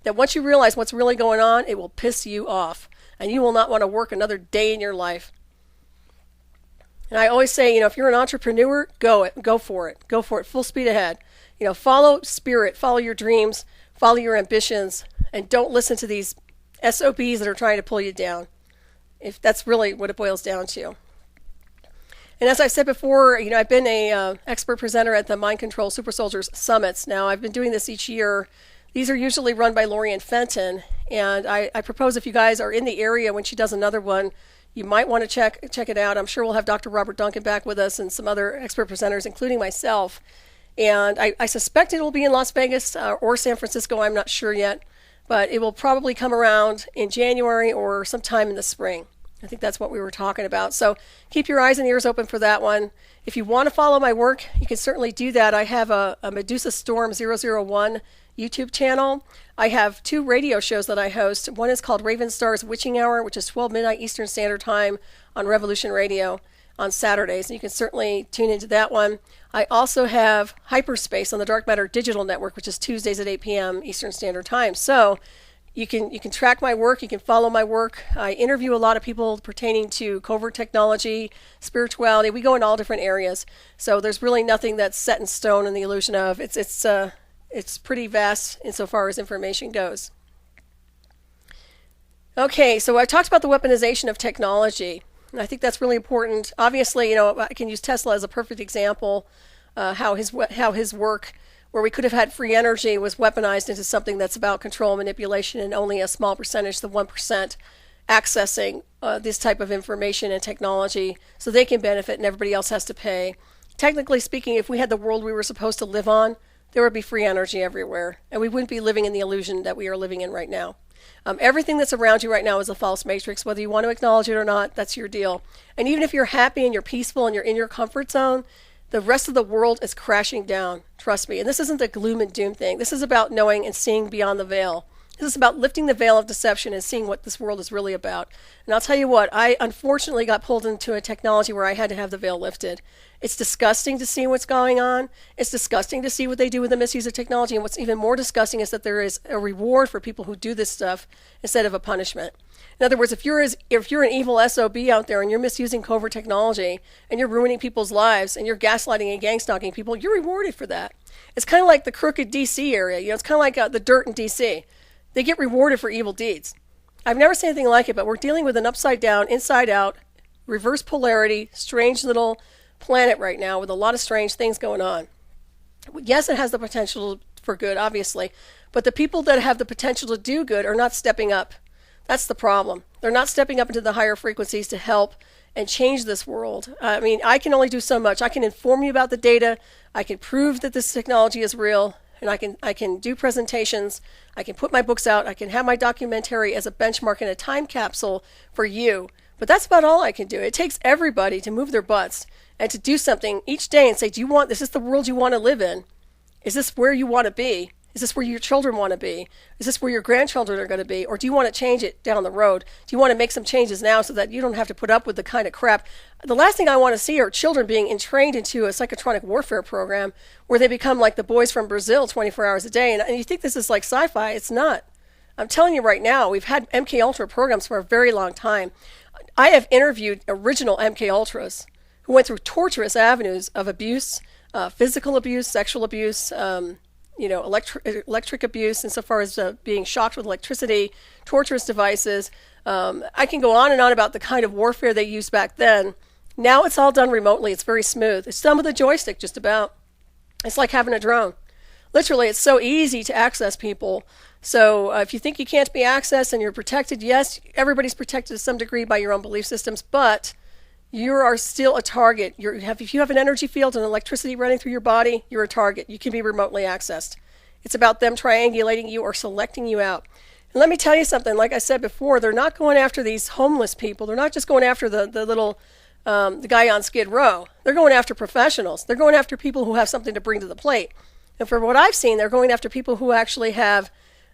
that once you realize what's really going on, it will piss you off. And you will not want to work another day in your life. And I always say, if you're an entrepreneur, go for it. Go for it, full speed ahead. Follow spirit, follow your dreams, follow your ambitions, and don't listen to these SOBs that are trying to pull you down. If that's really what it boils down to. And as I've said before, I've been a expert presenter at the Mind Control Super Soldiers Summits. Now, I've been doing this each year. These are usually run by Lorian Fenton, and I propose if you guys are in the area when she does another one, you might want to check it out. I'm sure we'll have Dr. Robert Duncan back with us and some other expert presenters, including myself. And I suspect it will be in Las Vegas or San Francisco. I'm not sure yet, but it will probably come around in January or sometime in the spring. I think that's what we were talking about. So keep your eyes and ears open for that one. If you want to follow my work, you can certainly do that. I have a Medusa Storm 001 YouTube channel. I have 2 radio shows that I host. One is called Raven Star's Witching Hour, which is 12 midnight Eastern Standard Time on Revolution Radio on Saturdays. And you can certainly tune into that one. I also have Hyperspace on the Dark Matter Digital Network, which is Tuesdays at 8 p.m. Eastern Standard Time. So you can track my work. You can follow my work. I interview a lot of people pertaining to covert technology, spirituality. We go in all different areas. So there's really nothing that's set in stone in the illusion of. It's pretty vast insofar as information goes. Okay, so I talked about the weaponization of technology. And I think that's really important. Obviously, I can use Tesla as a perfect example, how his work, where we could have had free energy, was weaponized into something that's about control and manipulation, and only a small percentage, the 1%, accessing this type of information and technology so they can benefit and everybody else has to pay. Technically speaking, if we had the world we were supposed to live on, there would be free energy everywhere, and we wouldn't be living in the illusion that we are living in right now. Everything that's around you right now is a false matrix. Whether you want to acknowledge it or not, that's your deal. And even if you're happy and you're peaceful and you're in your comfort zone, the rest of the world is crashing down. Trust me. And this isn't the gloom and doom thing. This is about knowing and seeing beyond the veil. This is about lifting the veil of deception and seeing what this world is really about. And I'll tell you what, I unfortunately got pulled into a technology where I had to have the veil lifted. It's disgusting to see what's going on. It's disgusting to see what they do with the misuse of technology. And what's even more disgusting is that there is a reward for people who do this stuff instead of a punishment. In other words, if you're an evil SOB out there and you're misusing covert technology and you're ruining people's lives and you're gaslighting and gang-stalking people, you're rewarded for that. It's kind of like the crooked DC area. It's kind of like the dirt in DC. They get rewarded for evil deeds. I've never seen anything like it, but we're dealing with an upside down, inside out, reverse polarity, strange little planet right now with a lot of strange things going on. Yes, it has the potential for good, obviously, but the people that have the potential to do good are not stepping up. That's the problem. They're not stepping up into the higher frequencies to help and change this world. I mean, I can only do so much. I can inform you about the data. I can prove that this technology is real. And I can do presentations, I can put my books out, I can have my documentary as a benchmark and a time capsule for you. But that's about all I can do. It takes everybody to move their butts and to do something each day and say, is this the world you want to live in? Is this where you want to be? Is this where your children want to be? Is this where your grandchildren are going to be? Or do you want to change it down the road? Do you want to make some changes now so that you don't have to put up with the kind of crap? The last thing I want to see are children being entrained into a psychotronic warfare program where they become like the boys from Brazil 24 hours a day. And you think this is like sci-fi. It's not. I'm telling you right now, we've had MK Ultra programs for a very long time. I have interviewed original MK Ultras who went through torturous avenues of abuse, physical abuse, sexual abuse, electric abuse, insofar as being shocked with electricity, torturous devices. I can go on and on about the kind of warfare they used back then. Now it's all done remotely. It's very smooth. It's done with a joystick, just about. It's like having a drone. Literally, it's so easy to access people. So if you think you can't be accessed and you're protected, yes, everybody's protected to some degree by your own belief systems, but you are still a target. If you have an energy field and electricity running through your body, you're a target. You can be remotely accessed. It's about them triangulating you or selecting you out. And let me tell you something. Like I said before, they're not going after these homeless people. They're not just going after the guy on Skid Row. They're going after professionals. They're going after people who have something to bring to the plate. And for what I've seen, they're going after people who actually have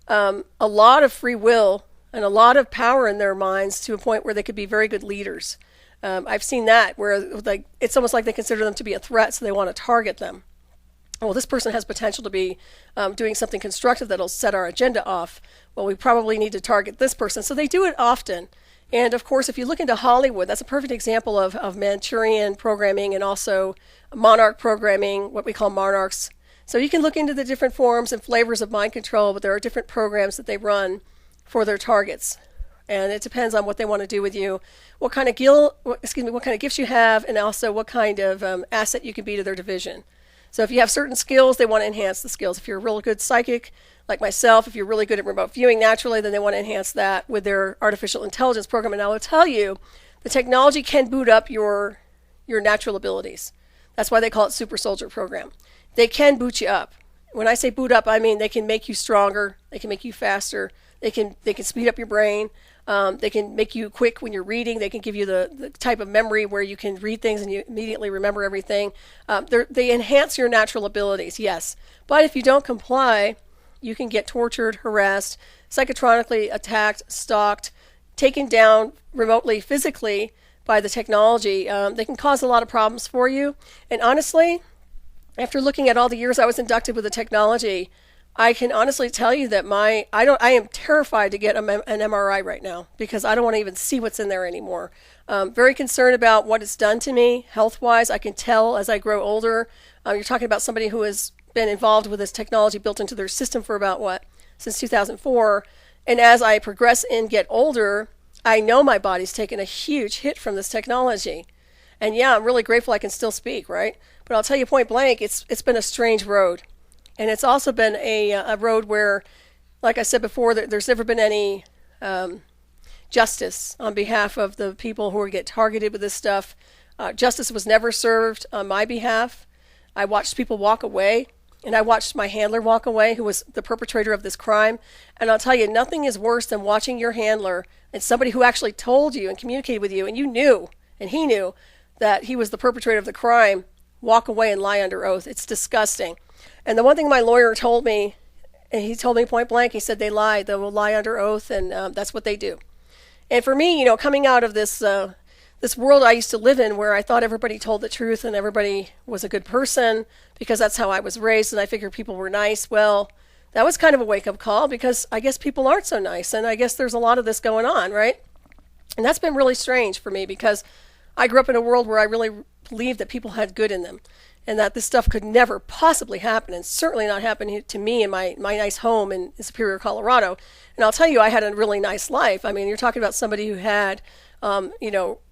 a lot of free will and a lot of power in their minds to a point where they could be very good leaders. I've seen that where it's almost like they consider them to be a threat, so they want to target them. Well, this person has potential to be doing something constructive that'll set our agenda off. Well, we probably need to target this person. So they do it often. And of course, if you look into Hollywood, that's a perfect example of Manchurian programming and also monarch programming, what we call monarchs. So you can look into the different forms and flavors of mind control, but there are different programs that they run for their targets. And it depends on what they want to do with you, what kind of gifts you have, and also what kind of asset you can be to their division. So if you have certain skills, they want to enhance the skills. If you're a real good psychic, like myself, if you're really good at remote viewing naturally, then they want to enhance that with their artificial intelligence program. And I will tell you, the technology can boot up your natural abilities. That's why they call it Super Soldier Program. They can boot you up. When I say boot up, I mean they can make you stronger, they can make you faster, they can speed up your brain, they can make you quick when you're reading, they can give you the type of memory where you can read things and you immediately remember everything. They enhance your natural abilities, yes. But if you don't comply, you can get tortured, harassed, psychotronically attacked, stalked, taken down remotely, physically by the technology. They can cause a lot of problems for you. And honestly, after looking at all the years I was inducted with the technology, I can honestly tell you that I am terrified to get an MRI right now because I don't want to even see what's in there anymore. Very concerned about what it's done to me health-wise. I can tell as I grow older. You're talking about somebody who has been involved with this technology built into their system for since 2004. And as I progress and get older, I know my body's taken a huge hit from this technology. And yeah, I'm really grateful I can still speak, right? But I'll tell you point blank, it's been a strange road. And it's also been a road where, like I said before, there's never been any justice on behalf of the people who get targeted with this stuff. Justice was never served on my behalf. I watched people walk away, and I watched my handler walk away, who was the perpetrator of this crime. And I'll tell you, nothing is worse than watching your handler and somebody who actually told you and communicated with you, and you knew, and he knew, that he was the perpetrator of the crime, walk away and lie under oath. It's disgusting. And the one thing my lawyer told me, and he told me point blank, he said they lie. They will lie under oath, and that's what they do. And for me, coming out of this world I used to live in where I thought everybody told the truth and everybody was a good person because that's how I was raised and I figured people were nice. Well, that was kind of a wake-up call because I guess people aren't so nice, and I guess there's a lot of this going on, right? And that's been really strange for me because I grew up in a world where I really believed that people had good in them and that this stuff could never possibly happen, and certainly not happen to me in my nice home in Superior, Colorado. And I'll tell you, I had a really nice life. I mean, you're talking about somebody who had,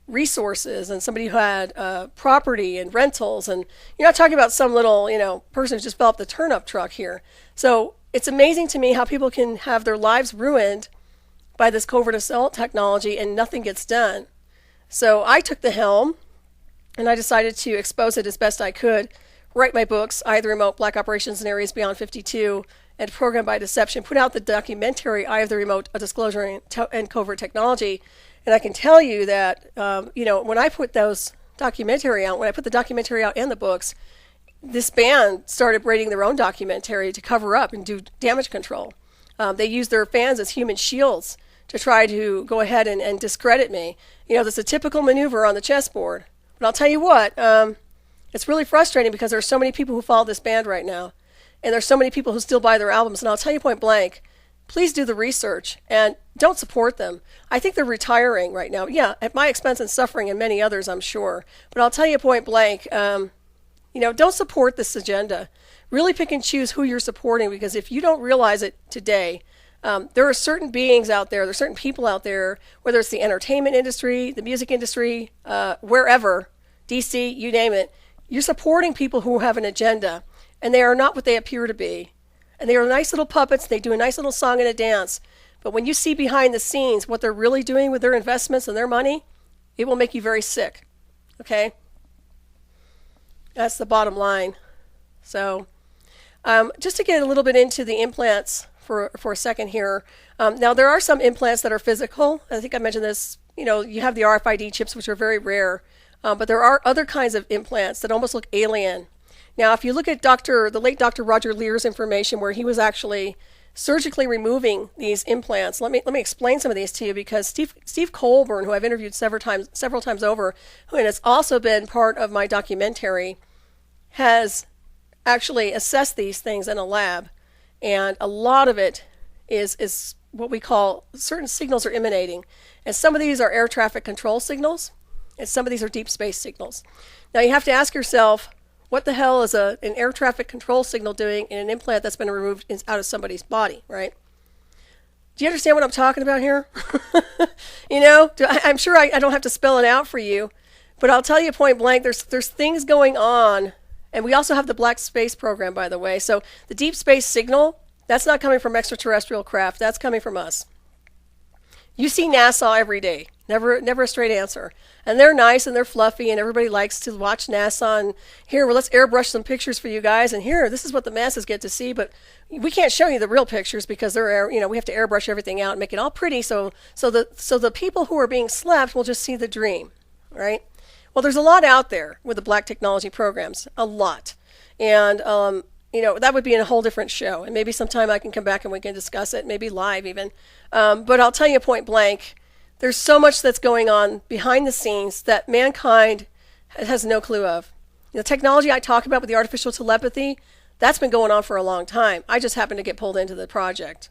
resources and somebody who had property and rentals, and you're not talking about some little, person who just fell off the turnip truck here. So it's amazing to me how people can have their lives ruined by this covert assault technology and nothing gets done. So I took the helm, and I decided to expose it as best I could, write my books, Eye of the Remote, Black Operations in Areas Beyond 52, and Program by Deception, put out the documentary, Eye of the Remote, A Disclosure and Covert Technology. And I can tell you that, when I put those documentary out, when I put the documentary out and the books, this band started writing their own documentary to cover up and do damage control. They used their fans as human shields to try to go ahead and discredit me. That's a typical maneuver on the chessboard. But I'll tell you what, it's really frustrating because there's so many people who follow this band right now. And there's so many people who still buy their albums. And I'll tell you point blank, please do the research and don't support them. I think they're retiring right now. Yeah, at my expense and suffering, and many others, I'm sure. But I'll tell you point blank, don't support this agenda. Really pick and choose who you're supporting, because if you don't realize it today, there are certain beings out there, certain people out there, whether it's the entertainment industry, the music industry, wherever, DC, you name it, you're supporting people who have an agenda, and they are not what they appear to be. And they are nice little puppets. They do a nice little song and a dance. But when you see behind the scenes what they're really doing with their investments and their money, it will make you very sick. Okay? That's the bottom line. So just to get a little bit into the implants for a second here. Now, there are some implants that are physical. I think I mentioned this. You have the RFID chips, which are very rare. But there are other kinds of implants that almost look alien. Now, if you look at the late Dr. Roger Lear's information, where he was actually surgically removing these implants, let me explain some of these to you, because Steve Colburn, who I've interviewed several times over, and has also been part of my documentary, has actually assessed these things in a lab, and a lot of it is what we call certain signals are emanating, and some of these are air traffic control signals, and some of these are deep space signals. Now, you have to ask yourself, what the hell is an air traffic control signal doing in an implant that's been removed out of somebody's body, right? Do you understand what I'm talking about here? I'm sure I don't have to spell it out for you, but I'll tell you point blank, there's things going on. And we also have the Black Space Program, by the way. So the deep space signal, that's not coming from extraterrestrial craft. That's coming from us. You see NASA every day. Never a straight answer. And they're nice and they're fluffy and everybody likes to watch NASA. And here, well, let's airbrush some pictures for you guys. And here, this is what the masses get to see. But we can't show you the real pictures because we have to airbrush everything out and make it all pretty. So the people who are being slept will just see the dream, right? Well, there's a lot out there with the black technology programs, a lot. And, that would be in a whole different show. And maybe sometime I can come back and we can discuss it, maybe live even. But I'll tell you point blank, there's so much that's going on behind the scenes that mankind has no clue of. The technology I talk about with the artificial telepathy, that's been going on for a long time. I just happened to get pulled into the project.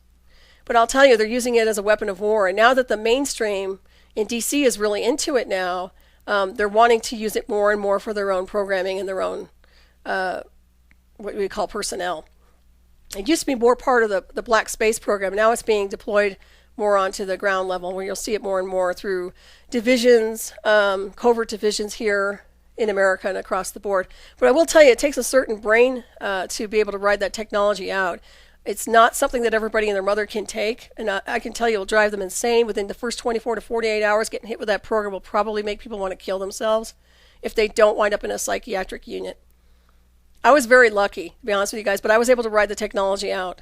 But I'll tell you, they're using it as a weapon of war. And now that the mainstream in DC is really into it now, they're wanting to use it more and more for their own programming and their own, what we call personnel. It used to be more part of the Black Space Program. Now it's being deployed more onto the ground level, where you'll see it more and more through divisions, covert divisions here in America and across the board. But I will tell you, it takes a certain brain to be able to ride that technology out. It's not something that everybody and their mother can take. And I can tell you, it'll drive them insane. Within the first 24 to 48 hours, getting hit with that program will probably make people want to kill themselves if they don't wind up in a psychiatric unit. I was very lucky, to be honest with you guys, but I was able to ride the technology out.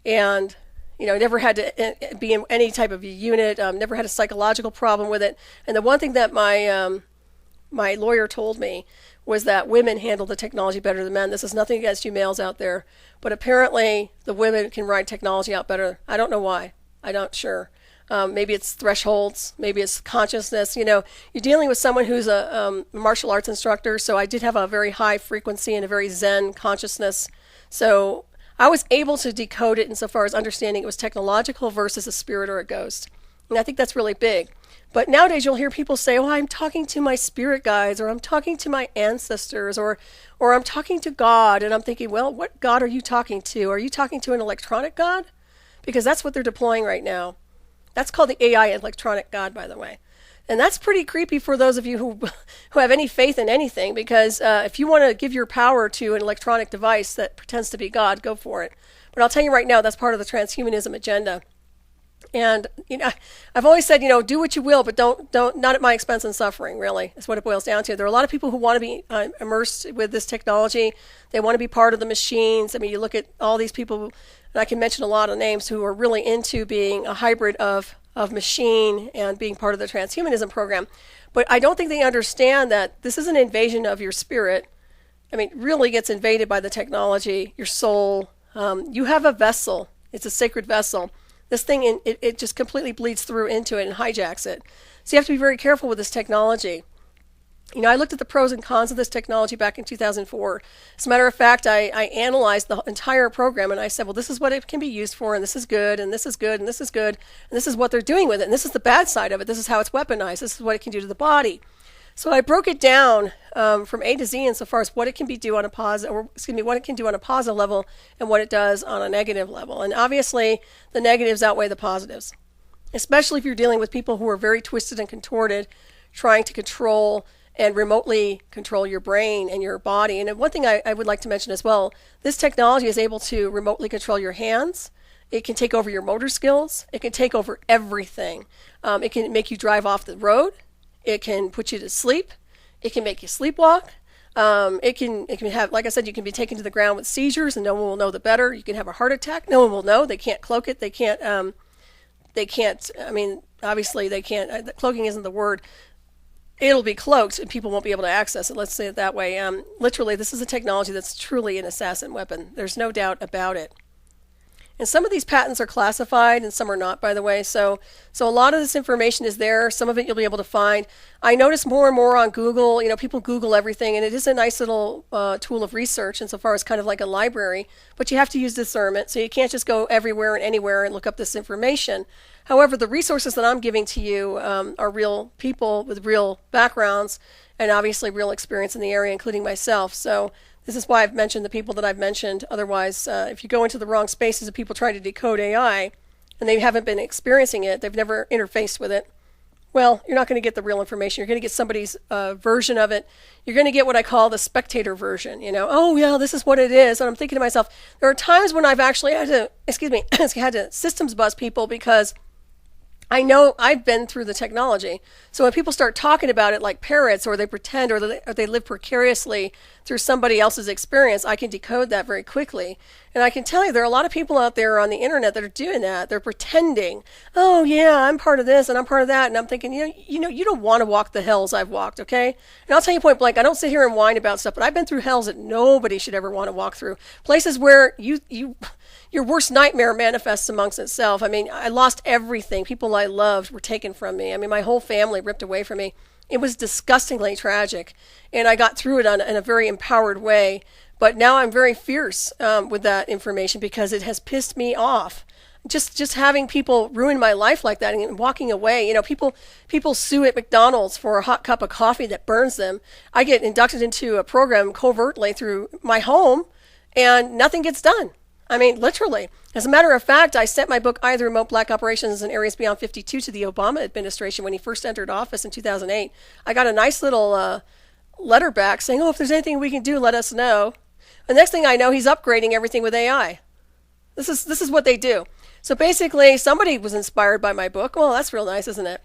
And, never had to be in any type of a unit, never had a psychological problem with it. And the one thing that my lawyer told me was that women handle the technology better than men. This is nothing against you males out there, but apparently the women can ride technology out better. I don't know why. I'm not sure. Maybe it's thresholds. Maybe it's consciousness. You're dealing with someone who's a martial arts instructor, so I did have a very high frequency and a very Zen consciousness. So I was able to decode it insofar as understanding it was technological versus a spirit or a ghost. And I think that's really big. But nowadays you'll hear people say, oh, I'm talking to my spirit guides, or I'm talking to my ancestors, or I'm talking to God. And I'm thinking, well, what God are you talking to? Are you talking to an electronic God? Because that's what they're deploying right now. That's called the AI electronic God, by the way. And that's pretty creepy for those of you who have any faith in anything, because if you want to give your power to an electronic device that pretends to be God, go for it. But I'll tell you right now, that's part of the transhumanism agenda. And, I've always said, do what you will, but don't, not at my expense and suffering, really. That's what it boils down to. There are a lot of people who want to be immersed with this technology. They want to be part of the machines. I mean, you look at all these people, and I can mention a lot of names, who are really into being a hybrid of machine and being part of the transhumanism program. But I don't think they understand that this is an invasion of your spirit. I mean, it really gets invaded by the technology, your soul. You have a vessel. It's a sacred vessel. This thing, it just completely bleeds through into it and hijacks it. So you have to be very careful with this technology. You know, I looked at the pros and cons of this technology back in 2004. As a matter of fact, I analyzed the entire program and I said, well, this is what it can be used for, and this is good, and this is good, and this is good, and this is what they're doing with it, and this is the bad side of it. This is how it's weaponized. This is what it can do to the body. So I broke it down from A to Z insofar as what it can do on a positive, or excuse me, what it can do on a positive level and what it does on a negative level. And obviously, the negatives outweigh the positives, especially if you're dealing with people who are very twisted and contorted, trying to control and remotely control your brain and your body. And one thing I would like to mention as well, this technology is able to remotely control your hands. It can take over your motor skills. It can take over everything. It can make you drive off the road. It can put you to sleep. It can make you sleepwalk. It can have, like I said, you can be taken to the ground with seizures and no one will know the better. You can have a heart attack. No one will know. They can't cloak it. They can't, I mean, obviously they can't, cloaking isn't the word. It'll be cloaked and people won't be able to access it. Let's say it that way. Literally, this is a technology that's truly an assassin weapon. There's no doubt about it. And some of these patents are classified and some are not, by the way. So a lot of this information is there. Some of it you'll be able to find. I notice more and more on Google, you know, people Google everything, and it is a nice little tool of research insofar as kind of like a library, but you have to use discernment. So you can't just go everywhere and anywhere and look up this information. However, the resources that I'm giving to you are real people with real backgrounds and obviously real experience in the area, including myself. So this is why I've mentioned the people that I've mentioned. Otherwise, if you go into the wrong spaces of people trying to decode AI and they haven't been experiencing it, they've never interfaced with it, well, you're not going to get the real information. You're going to get somebody's version of it. You're going to get what I call the spectator version. You know, oh yeah, this is what it is. And I'm thinking to myself, there are times when I've actually had to, had to systems buzz people because I know I've been through the technology. So when people start talking about it like parrots, or they pretend, or they live precariously through somebody else's experience, I can decode that very quickly. And I can tell you there are a lot of people out there on the internet that are doing that. They're pretending, oh yeah, I'm part of this and I'm part of that. And I'm thinking, you know, you don't want to walk the hells I've walked, okay? And I'll tell you point blank, I don't sit here and whine about stuff, but I've been through hells that nobody should ever want to walk through. Places where your worst nightmare manifests amongst itself. I mean, I lost everything. People I loved were taken from me. I mean, my whole family ripped away from me. It was disgustingly tragic, and I got through it in a very empowered way. But now I'm very fierce with that information because it has pissed me off. Just having people ruin my life like that and walking away. You know, people sue at McDonald's for a hot cup of coffee that burns them. I get inducted into a program covertly through my home, and nothing gets done. I mean, literally. As a matter of fact, I sent my book, Either Remote Black Operations in Areas Beyond 52, to the Obama administration when he first entered office in 2008. I got a nice little letter back saying, oh, if there's anything we can do, let us know. The next thing I know, he's upgrading everything with AI. This is what they do. So basically, somebody was inspired by my book. Well, that's real nice, isn't it?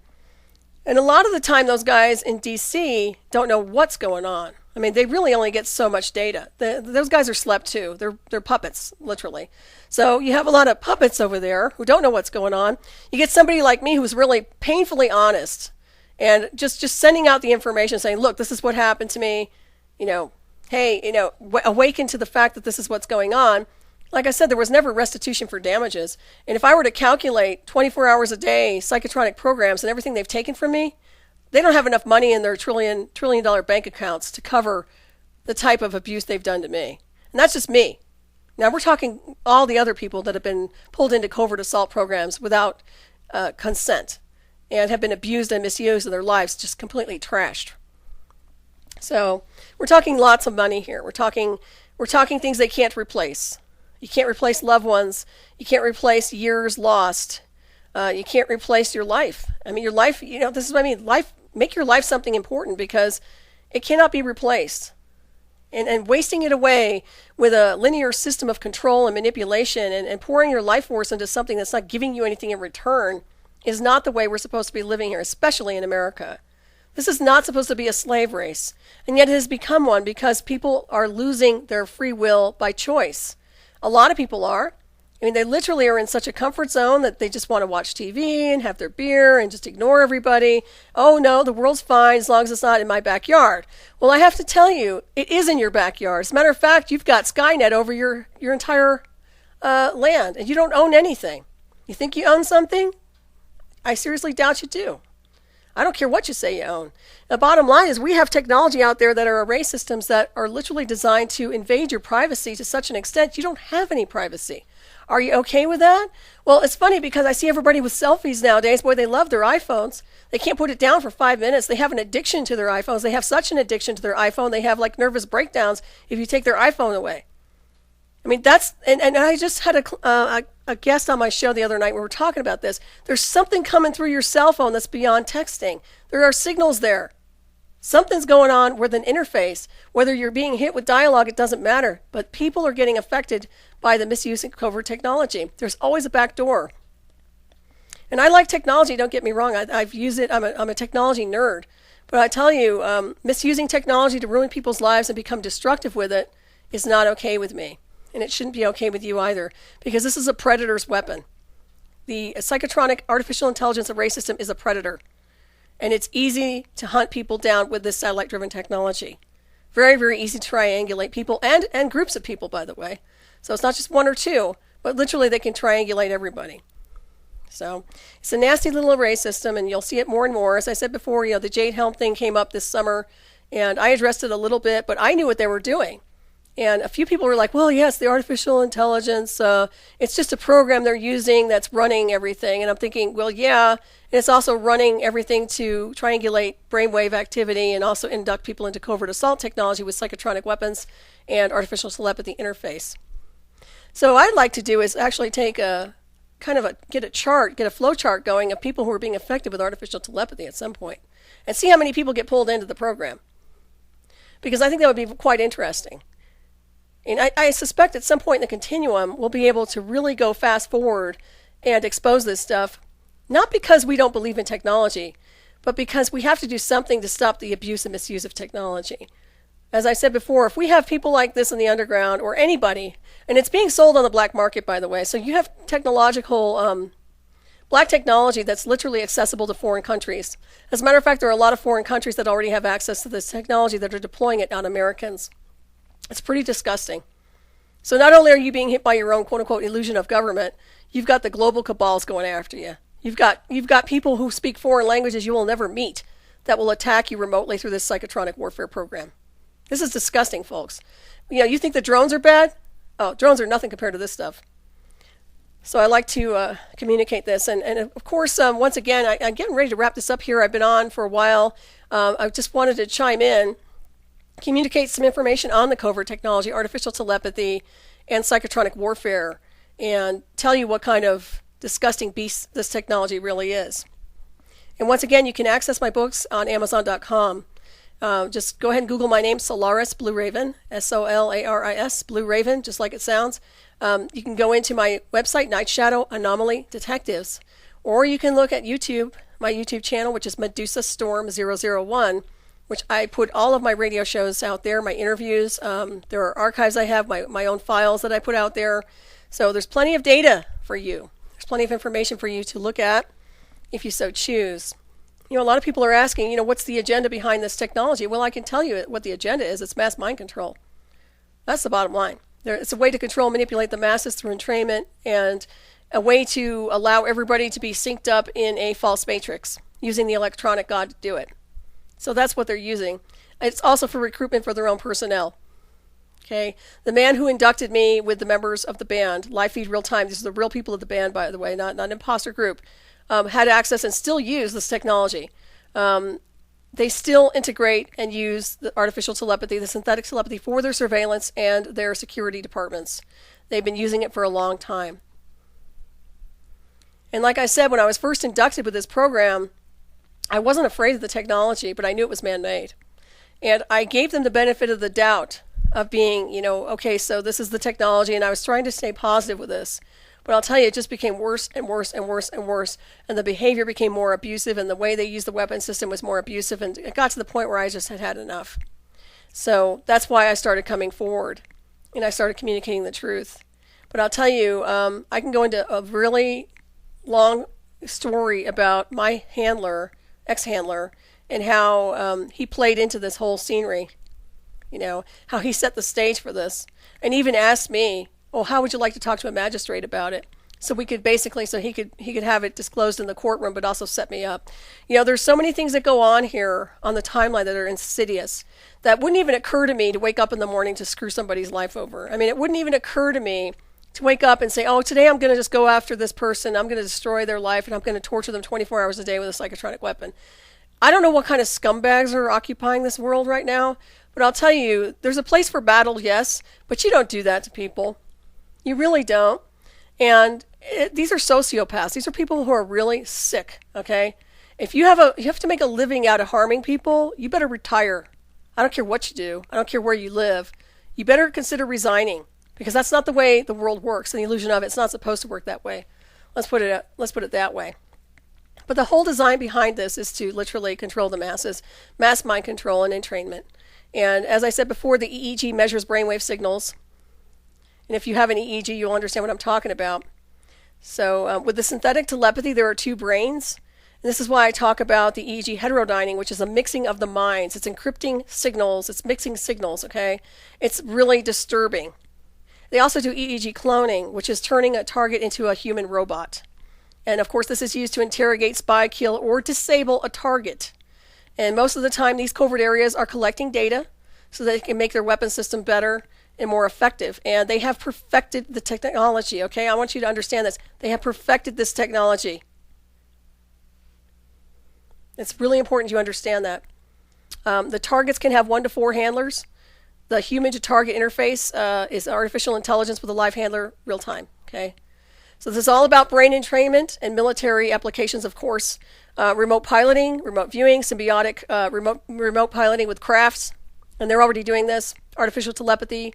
And a lot of the time, those guys in D.C. don't know what's going on. I mean, they really only get so much data. Those guys are slept too. They're puppets, literally. So you have a lot of puppets over there who don't know what's going on. You get somebody like me who's really painfully honest and just sending out the information saying, look, this is what happened to me. You know, hey, you know, awaken to the fact that this is what's going on. Like I said, there was never restitution for damages. And if I were to calculate 24 hours a day psychotronic programs and everything they've taken from me, they don't have enough money in their trillion dollar bank accounts to cover the type of abuse they've done to me. And that's just me. Now we're talking all the other people that have been pulled into covert assault programs without consent and have been abused and misused and their lives just completely trashed. So we're talking lots of money here. We're talking things they can't replace. You can't replace loved ones. You can't replace years lost. You can't replace your life. I mean, your life, you know, this is what I mean. Make your life something important because it cannot be replaced. And wasting it away with a linear system of control and manipulation and pouring your life force into something that's not giving you anything in return is not the way we're supposed to be living here, especially in America. This is not supposed to be a slave race. And yet it has become one because people are losing their free will by choice. A lot of people are. I mean, they literally are in such a comfort zone that they just want to watch TV and have their beer and just ignore everybody. Oh, no, the world's fine as long as it's not in my backyard. Well, I have to tell you, it is in your backyard. As a matter of fact, you've got Skynet over your entire land, and you don't own anything. You think you own something? I seriously doubt you do. I don't care what you say you own. The bottom line is we have technology out there that are array systems that are literally designed to invade your privacy to such an extent you don't have any privacy. Are you okay with that? Well, it's funny because I see everybody with selfies nowadays. Boy, they love their iPhones. They can't put it down for 5 minutes. They have an addiction to their iPhones. They have such an addiction to their iPhone. They have like nervous breakdowns if you take their iPhone away. I mean, that's, and I just had a guest on my show the other night. We were talking about this. There's something coming through your cell phone that's beyond texting. There are signals there. Something's going on with an interface. Whether you're being hit with dialogue, it doesn't matter. But people are getting affected by the misuse of covert technology. There's always a back door. And I like technology, don't get me wrong. I've used it. I'm a technology nerd. But I tell you, misusing technology to ruin people's lives and become destructive with it is not okay with me. And it shouldn't be okay with you either, because this is a predator's weapon. The psychotronic artificial intelligence array system is a predator. And it's easy to hunt people down with this satellite-driven technology. Very, very easy to triangulate people and groups of people, by the way. So it's not just one or two, but literally they can triangulate everybody. So it's a nasty little array system, and you'll see it more and more. As I said before, the Jade Helm thing came up this summer, and I addressed it a little bit, but I knew what they were doing. And a few people were like, well, yes, the artificial intelligence, it's just a program they're using that's running everything. And I'm thinking, well, yeah, and it's also running everything to triangulate brainwave activity and also induct people into covert assault technology with psychotronic weapons and artificial telepathy interface. So what I'd like to do is actually take get a flow chart going of people who are being affected with artificial telepathy at some point and see how many people get pulled into the program. Because I think that would be quite interesting. And I suspect at some point in the continuum, we'll be able to really go fast forward and expose this stuff, not because we don't believe in technology, but because we have to do something to stop the abuse and misuse of technology. As I said before, if we have people like this in the underground, or anybody, and it's being sold on the black market, by the way, so you have technological, black technology that's literally accessible to foreign countries. As a matter of fact, there are a lot of foreign countries that already have access to this technology that are deploying it on Americans. It's pretty disgusting. So not only are you being hit by your own quote-unquote illusion of government, you've got the global cabals going after you. You've got people who speak foreign languages you will never meet that will attack you remotely through this psychotronic warfare program. This is disgusting, folks. You think the drones are bad? Oh, drones are nothing compared to this stuff. So I like to communicate this. And of course, once again, I'm getting ready to wrap this up here. I've been on for a while. I just wanted to chime in, communicate some information on the covert technology, artificial telepathy, and psychotronic warfare, and tell you what kind of disgusting beast this technology really is. And once again, you can access my books on Amazon.com. Just go ahead and Google my name, Solaris BlueRaven, SOLARIS, BlueRaven, just like it sounds. You can go into my website, Night Shadow Anomaly Detectives, or you can look at YouTube, my YouTube channel, which is Medusa Storm 001, which I put all of my radio shows out there, my interviews. There are archives I have, my own files that I put out there. So there's plenty of data for you. There's plenty of information for you to look at if you so choose. A lot of people are asking, what's the agenda behind this technology? Well, I can tell you what the agenda is. It's mass mind control. That's the bottom line. It's a way to control and manipulate the masses through entrainment, and a way to allow everybody to be synced up in a false matrix using the electronic god to do it. So that's what they're using. It's also for recruitment for their own personnel. Okay, the man who inducted me with the members of the band, live feed real time, these are the real people of the band, by the way, not an imposter group, had access and still use this technology. They still integrate and use the artificial telepathy, the synthetic telepathy, for their surveillance and their security departments. They've been using it for a long time. And like I said, when I was first inducted with this program, I wasn't afraid of the technology, but I knew it was man-made. And I gave them the benefit of the doubt of being, okay, so this is the technology, and I was trying to stay positive with this. But I'll tell you, it just became worse and worse and worse and worse, and the behavior became more abusive, and the way they used the weapon system was more abusive, and it got to the point where I just had had enough. So that's why I started coming forward, and I started communicating the truth. But I'll tell you, I can go into a really long story about my handler, ex-handler, and how he played into this whole scenery. How he set the stage for this, and even asked me, how would you like to talk to a magistrate about it? So we could basically, so he could have it disclosed in the courtroom, but also set me up. There's so many things that go on here on the timeline that are insidious that wouldn't even occur to me to wake up in the morning to screw somebody's life over. I mean, it wouldn't even occur to me to wake up and say, oh, today I'm going to just go after this person. I'm going to destroy their life and I'm going to torture them 24 hours a day with a psychotronic weapon. I don't know what kind of scumbags are occupying this world right now, but I'll tell you, there's a place for battle, yes, but you don't do that to people. You really don't. And these are sociopaths. These are people who are really sick, okay? If you have to make a living out of harming people, you better retire. I don't care what you do. I don't care where you live. You better consider resigning, because that's not the way the world works. And the illusion of it's not supposed to work that way. Let's put it that way. But the whole design behind this is to literally control the masses, mass mind control and entrainment. And as I said before, the EEG measures brainwave signals. And if you have an EEG, you'll understand what I'm talking about. So with the synthetic telepathy, there are two brains. And this is why I talk about the EEG heterodyning, which is a mixing of the minds. It's encrypting signals. It's mixing signals, okay? It's really disturbing. They also do EEG cloning, which is turning a target into a human robot. And of course, this is used to interrogate, spy, kill, or disable a target. And most of the time, these covert areas are collecting data so that they can make their weapon system better and more effective. And they have perfected the technology, okay? I want you to understand this. They have perfected this technology. It's really important you understand that. The targets can have 1 to 4 handlers. The human-to-target interface is artificial intelligence with a live handler real time, okay? So this is all about brain entrainment and military applications, of course. Remote piloting, remote viewing, symbiotic remote piloting with crafts. And they're already doing this. Artificial telepathy.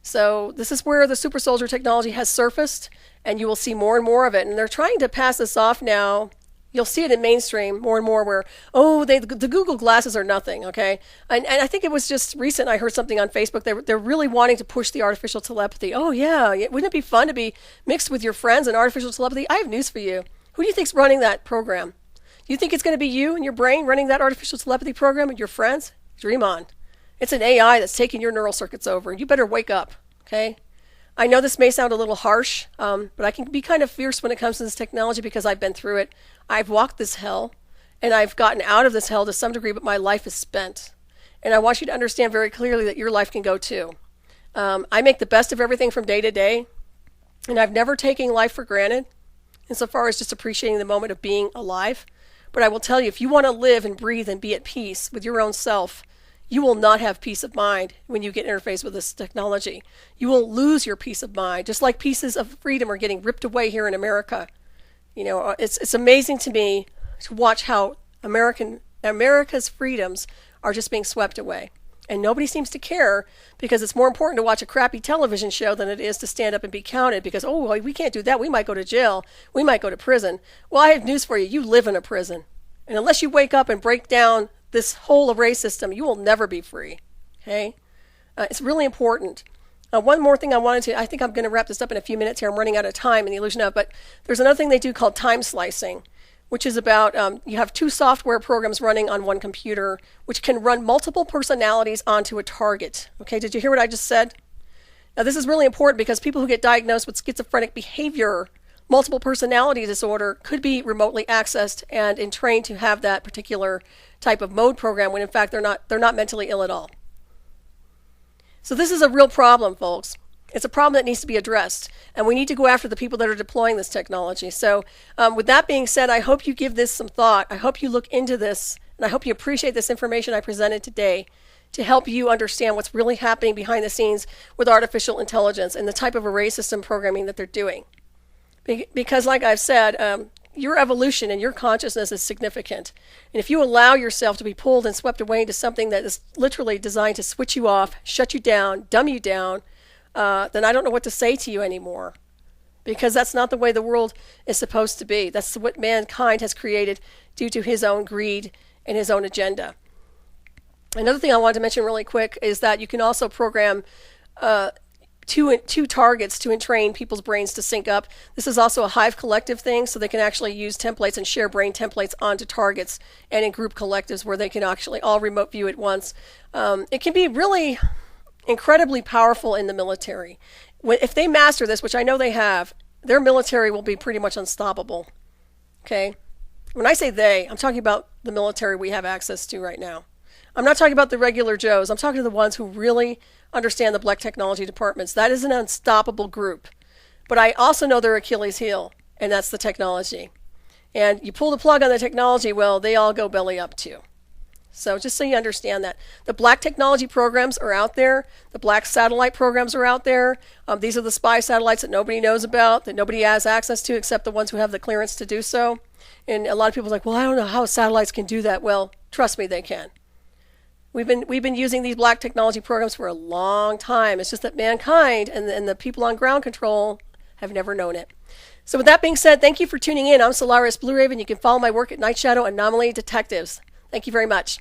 So this is where the super soldier technology has surfaced, and you will see more and more of it. And they're trying to pass this off now. You'll see it in mainstream more and more where, the Google glasses are nothing, okay? And I think it was just recent I heard something on Facebook. They're really wanting to push the artificial telepathy. Oh, yeah, wouldn't it be fun to be mixed with your friends in artificial telepathy? I have news for you. Who do you think's running that program? Do you think it's going to be you and your brain running that artificial telepathy program and your friends? Dream on. It's an AI that's taking your neural circuits over, and you better wake up, okay? I know this may sound a little harsh, but I can be kind of fierce when it comes to this technology because I've been through it. I've walked this hell, and I've gotten out of this hell to some degree, but my life is spent. And I want you to understand very clearly that your life can go too. I make the best of everything from day to day, and I've never taken life for granted, insofar as just appreciating the moment of being alive. But I will tell you, if you want to live and breathe and be at peace with your own self, you will not have peace of mind when you get interfaced with this technology. You will lose your peace of mind, just like pieces of freedom are getting ripped away here in America. It's amazing to me to watch how America's freedoms are just being swept away. And nobody seems to care because it's more important to watch a crappy television show than it is to stand up and be counted because, we can't do that. We might go to jail. We might go to prison. Well, I have news for you. You live in a prison. And unless you wake up and break down this whole array system, you will never be free, okay? It's really important. One more thing I think I'm going to wrap this up in a few minutes here. I'm running out of time in the illusion of, but there's another thing they do called time slicing, which is about, you have 2 software programs running on one computer, which can run multiple personalities onto a target. Okay, did you hear what I just said? Now this is really important because people who get diagnosed with schizophrenic behavior, multiple personality disorder, could be remotely accessed and entrained to have that particular type of mode program when in fact they're not mentally ill at all. So this is a real problem, folks. It's a problem that needs to be addressed, and we need to go after the people that are deploying this technology. So with that being said, I hope you give this some thought. I hope you look into this, and I hope you appreciate this information I presented today to help you understand what's really happening behind the scenes with artificial intelligence and the type of array system programming that they're doing. Because like I've said, your evolution and your consciousness is significant. And if you allow yourself to be pulled and swept away into something that is literally designed to switch you off, shut you down, dumb you down, then I don't know what to say to you anymore. Because that's not the way the world is supposed to be. That's what mankind has created due to his own greed and his own agenda. Another thing I wanted to mention really quick is that you can also program two targets to entrain people's brains to sync up. This is also a Hive collective thing, so they can actually use templates and share brain templates onto targets and in group collectives where they can actually all remote view at once. It can be really incredibly powerful in the military. If they master this, which I know they have, their military will be pretty much unstoppable. Okay? When I say they, I'm talking about the military we have access to right now. I'm not talking about the regular Joes. I'm talking to the ones who really understand the black technology departments. That is an unstoppable group. But I also know their Achilles heel, and that's the technology. And you pull the plug on the technology, well, they all go belly up too. So just so you understand that. The black technology programs are out there. The black satellite programs are out there. These are the spy satellites that nobody knows about, that nobody has access to except the ones who have the clearance to do so. And a lot of people are like, well, I don't know how satellites can do that. Well, trust me, they can. We've been using these black technology programs for a long time. It's just that mankind and the people on ground control have never known it. So with that being said, thank you for tuning in. I'm Solaris BlueRaven. You can follow my work at Night Shadow Anomaly Detectives. Thank you very much.